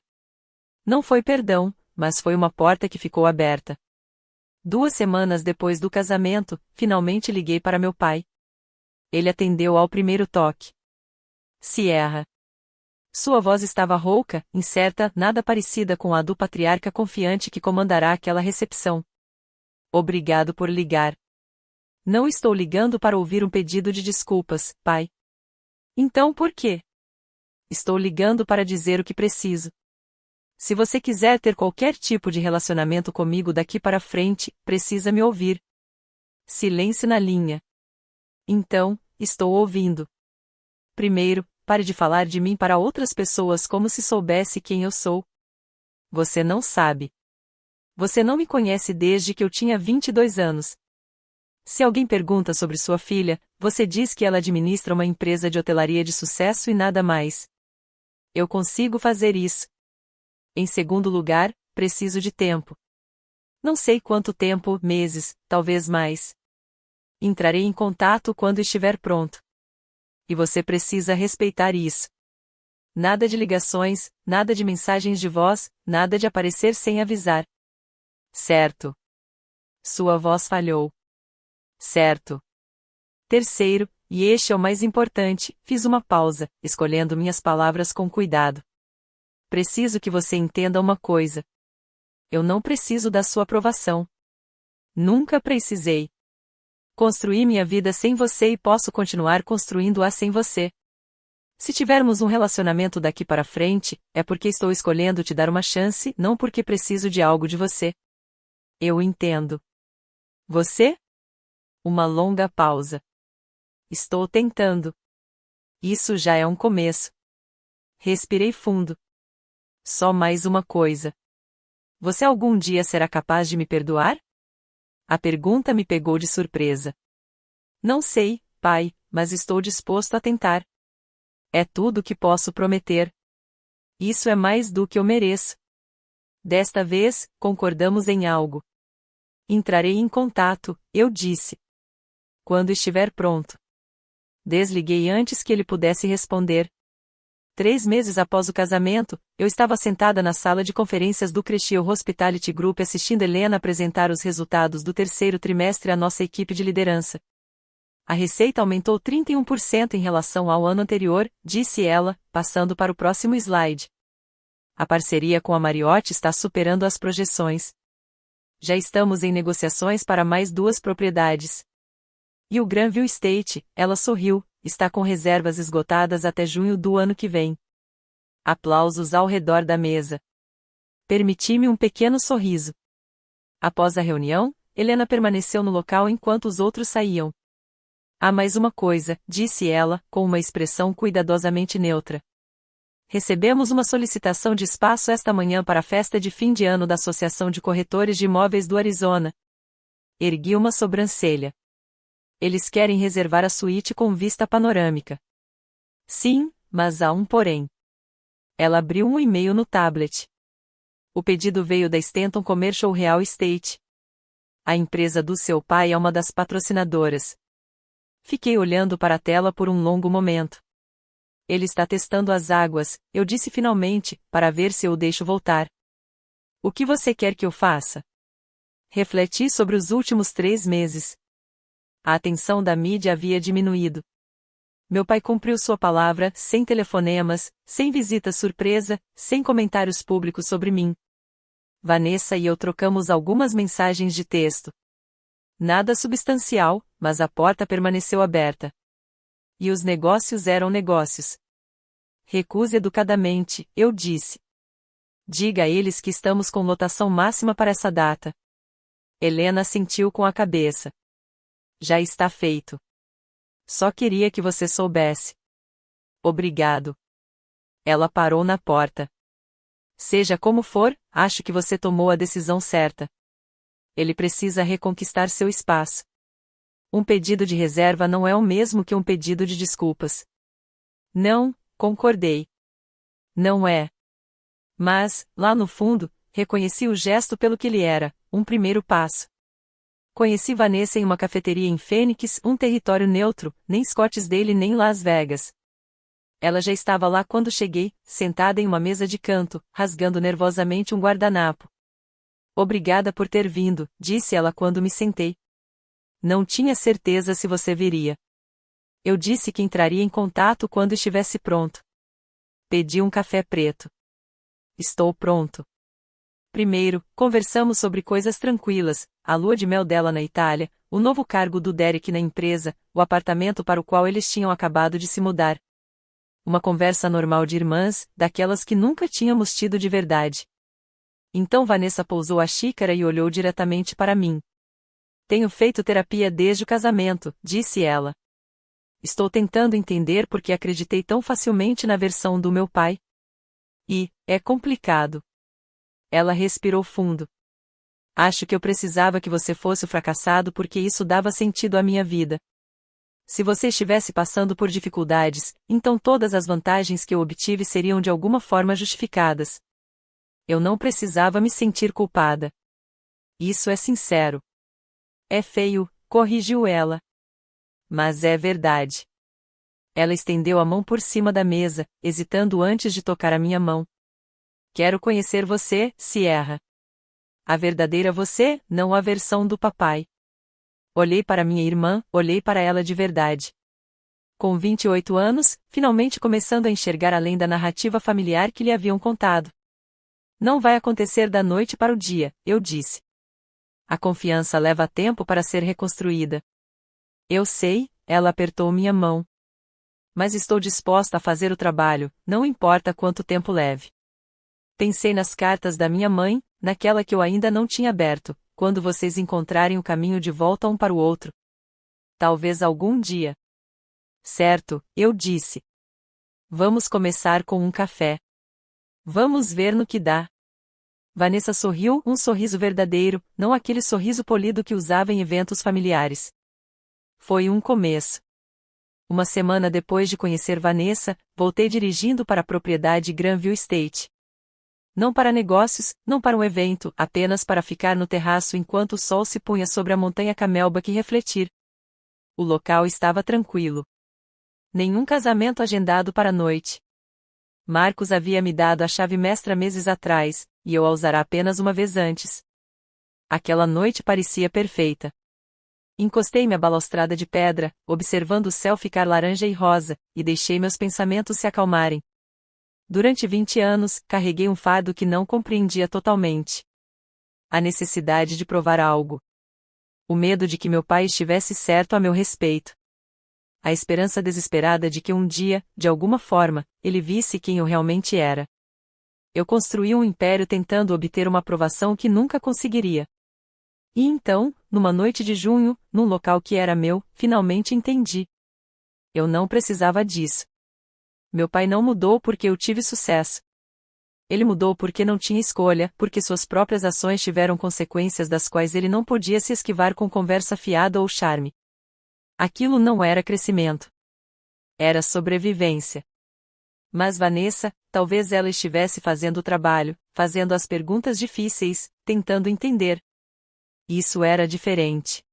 Não foi perdão, mas foi uma porta que ficou aberta. 2 semanas depois do casamento, finalmente liguei para meu pai. Ele atendeu ao primeiro toque. Sierra. Sua voz estava rouca, incerta, nada parecida com a do patriarca confiante que comandará aquela recepção. Obrigado por ligar. Não estou ligando para ouvir um pedido de desculpas, pai. Então por quê? Estou ligando para dizer o que preciso. Se você quiser ter qualquer tipo de relacionamento comigo daqui para frente, precisa me ouvir. Silêncio na linha. Então, estou ouvindo. Primeiro, pare de falar de mim para outras pessoas como se soubesse quem eu sou. Você não sabe. Você não me conhece desde que eu tinha 22 anos. Se alguém pergunta sobre sua filha, você diz que ela administra uma empresa de hotelaria de sucesso e nada mais. Eu consigo fazer isso. Em segundo lugar, preciso de tempo. Não sei quanto tempo, meses, talvez mais. Entrarei em contato quando estiver pronto. E você precisa respeitar isso. Nada de ligações, nada de mensagens de voz, nada de aparecer sem avisar. Certo. Sua voz falhou. Certo. Terceiro, e este é o mais importante, fiz uma pausa, escolhendo minhas palavras com cuidado. Preciso que você entenda uma coisa. Eu não preciso da sua aprovação. Nunca precisei. Construí minha vida sem você e posso continuar construindo-a sem você. Se tivermos um relacionamento daqui para frente, é porque estou escolhendo te dar uma chance, não porque preciso de algo de você. Eu entendo. Você? Uma longa pausa. Estou tentando. Isso já é um começo. Respirei fundo. Só mais uma coisa. Você algum dia será capaz de me perdoar? A pergunta me pegou de surpresa. Não sei, pai, mas estou disposto a tentar. É tudo o que posso prometer. Isso é mais do que eu mereço. Desta vez, concordamos em algo. Entrarei em contato, eu disse. Quando estiver pronto. Desliguei antes que ele pudesse responder. 3 meses após o casamento, eu estava sentada na sala de conferências do Cresceu Hospitality Group assistindo Helena apresentar os resultados do terceiro trimestre à nossa equipe de liderança. A receita aumentou 31% em relação ao ano anterior, disse ela, passando para o próximo slide. A parceria com a Marriott está superando as projeções. Já estamos em negociações para mais 2 propriedades. E o Granville Estate, ela sorriu, está com reservas esgotadas até junho do ano que vem. Aplausos ao redor da mesa. Permiti-me um pequeno sorriso. Após a reunião, Helena permaneceu no local enquanto os outros saíam. Há mais uma coisa, disse ela, com uma expressão cuidadosamente neutra. Recebemos uma solicitação de espaço esta manhã para a festa de fim de ano da Associação de Corretores de Imóveis do Arizona. Ergui uma sobrancelha. Eles querem reservar a suíte com vista panorâmica. Sim, mas há um porém. Ela abriu um e-mail no tablet. O pedido veio da Stanton Commercial Real Estate. A empresa do seu pai é uma das patrocinadoras. Fiquei olhando para a tela por um longo momento. Ele está testando as águas, eu disse finalmente, para ver se eu o deixo voltar. O que você quer que eu faça? Refleti sobre os últimos 3 meses. A atenção da mídia havia diminuído. Meu pai cumpriu sua palavra, sem telefonemas, sem visita surpresa, sem comentários públicos sobre mim. Vanessa e eu trocamos algumas mensagens de texto. Nada substancial, mas a porta permaneceu aberta. E os negócios eram negócios. Recuse educadamente, eu disse. Diga a eles que estamos com lotação máxima para essa data. Helena assentiu com a cabeça. Já está feito. Só queria que você soubesse. Obrigado. Ela parou na porta. Seja como for, acho que você tomou a decisão certa. Ele precisa reconquistar seu espaço. Um pedido de reserva não é o mesmo que um pedido de desculpas. Não, concordei. Não é. Mas, lá no fundo, reconheci o gesto pelo que ele era, um primeiro passo. Conheci Vanessa em uma cafeteria em Phoenix, um território neutro, nem Scottsdale nem Las Vegas. Ela já estava lá quando cheguei, sentada em uma mesa de canto, rasgando nervosamente um guardanapo. Obrigada por ter vindo, disse ela quando me sentei. Não tinha certeza se você viria. Eu disse que entraria em contato quando estivesse pronto. Pedi um café preto. Estou pronto. Primeiro, conversamos sobre coisas tranquilas, a lua de mel dela na Itália, o novo cargo do Derek na empresa, o apartamento para o qual eles tinham acabado de se mudar. Uma conversa normal de irmãs, daquelas que nunca tínhamos tido de verdade. Então Vanessa pousou a xícara e olhou diretamente para mim. Tenho feito terapia desde o casamento, disse ela. Estou tentando entender por que acreditei tão facilmente na versão do meu pai. E, é complicado. Ela respirou fundo. Acho que eu precisava que você fosse o fracassado porque isso dava sentido à minha vida. Se você estivesse passando por dificuldades, então todas as vantagens que eu obtive seriam de alguma forma justificadas. Eu não precisava me sentir culpada. Isso é sincero. É feio, corrigiu ela. Mas é verdade. Ela estendeu a mão por cima da mesa, hesitando antes de tocar a minha mão. Quero conhecer você, Sierra. A verdadeira você, não a versão do papai. Olhei para minha irmã, olhei para ela de verdade. Com 28 anos, finalmente começando a enxergar além da narrativa familiar que lhe haviam contado. Não vai acontecer da noite para o dia, eu disse. A confiança leva tempo para ser reconstruída. Eu sei, ela apertou minha mão. Mas estou disposta a fazer o trabalho, não importa quanto tempo leve. Pensei nas cartas da minha mãe, naquela que eu ainda não tinha aberto, quando vocês encontrarem o caminho de volta um para o outro. Talvez algum dia. Certo, eu disse. Vamos começar com um café. Vamos ver no que dá. Vanessa sorriu, um sorriso verdadeiro, não aquele sorriso polido que usava em eventos familiares. Foi um começo. Uma semana depois de conhecer Vanessa, voltei dirigindo para a propriedade Granville Estate. Não para negócios, não para um evento, apenas para ficar no terraço enquanto o sol se punha sobre a montanha Camelback e refletir. O local estava tranquilo. Nenhum casamento agendado para a noite. Marcos havia me dado a chave mestra meses atrás, e eu a usara apenas uma vez antes. Aquela noite parecia perfeita. Encostei-me à balaustrada de pedra, observando o céu ficar laranja e rosa, e deixei meus pensamentos se acalmarem. Durante 20 anos, carreguei um fardo que não compreendia totalmente. A necessidade de provar algo. O medo de que meu pai estivesse certo a meu respeito. A esperança desesperada de que um dia, de alguma forma, ele visse quem eu realmente era. Eu construí um império tentando obter uma aprovação que nunca conseguiria. E então, numa noite de junho, num local que era meu, finalmente entendi. Eu não precisava disso. Meu pai não mudou porque eu tive sucesso. Ele mudou porque não tinha escolha, porque suas próprias ações tiveram consequências das quais ele não podia se esquivar com conversa fiada ou charme. Aquilo não era crescimento. Era sobrevivência. Mas Vanessa, talvez ela estivesse fazendo o trabalho, fazendo as perguntas difíceis, tentando entender. Isso era diferente.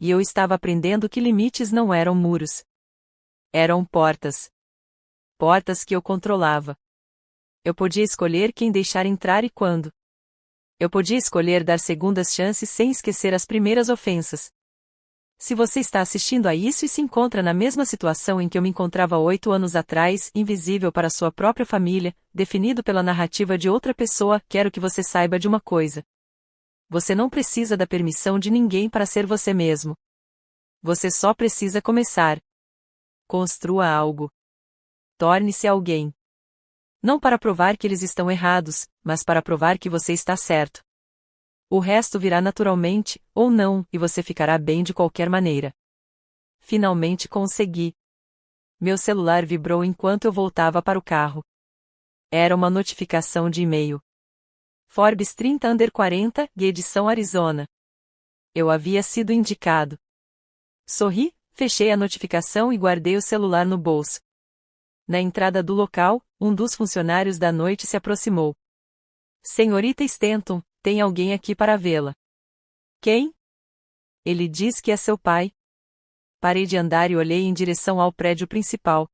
E eu estava aprendendo que limites não eram muros. Eram portas. Portas que eu controlava. Eu podia escolher quem deixar entrar e quando. Eu podia escolher dar segundas chances sem esquecer as primeiras ofensas. Se você está assistindo a isso e se encontra na mesma situação em que eu me encontrava 8 anos atrás, invisível para sua própria família, definido pela narrativa de outra pessoa, quero que você saiba de uma coisa. Você não precisa da permissão de ninguém para ser você mesmo. Você só precisa começar. Construa algo. Torne-se alguém. Não para provar que eles estão errados, mas para provar que você está certo. O resto virá naturalmente, ou não, e você ficará bem de qualquer maneira. Finalmente consegui. Meu celular vibrou enquanto eu voltava para o carro. Era uma notificação de e-mail. Forbes 30/40, edição Arizona. Eu havia sido indicado. Sorri, fechei a notificação e guardei o celular no bolso. Na entrada do local, um dos funcionários da noite se aproximou. Senhorita Stanton, tem alguém aqui para vê-la. Quem? Ele diz que é seu pai. Parei de andar e olhei em direção ao prédio principal.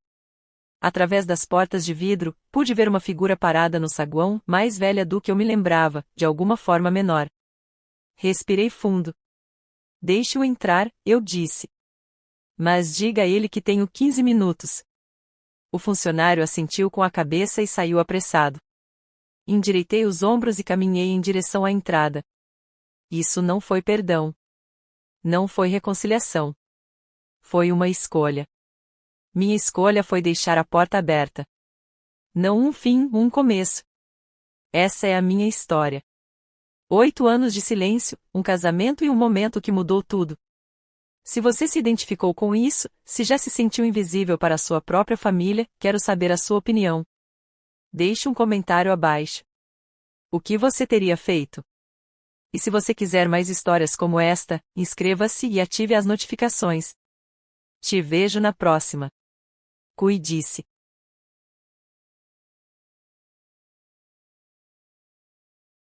Através das portas de vidro, pude ver uma figura parada no saguão, mais velha do que eu me lembrava, de alguma forma menor. Respirei fundo. Deixe-o entrar, eu disse. Mas diga a ele que tenho 15 minutos. O funcionário assentiu com a cabeça e saiu apressado. Endireitei os ombros e caminhei em direção à entrada. Isso não foi perdão. Não foi reconciliação. Foi uma escolha. Minha escolha foi deixar a porta aberta. Não um fim, um começo. Essa é a minha história. 8 anos de silêncio, um casamento e um momento que mudou tudo. Se você se identificou com isso, se já se sentiu invisível para a sua própria família, quero saber a sua opinião. Deixe um comentário abaixo. O que você teria feito? E se você quiser mais histórias como esta, inscreva-se e ative as notificações. Te vejo na próxima. Cuide-se.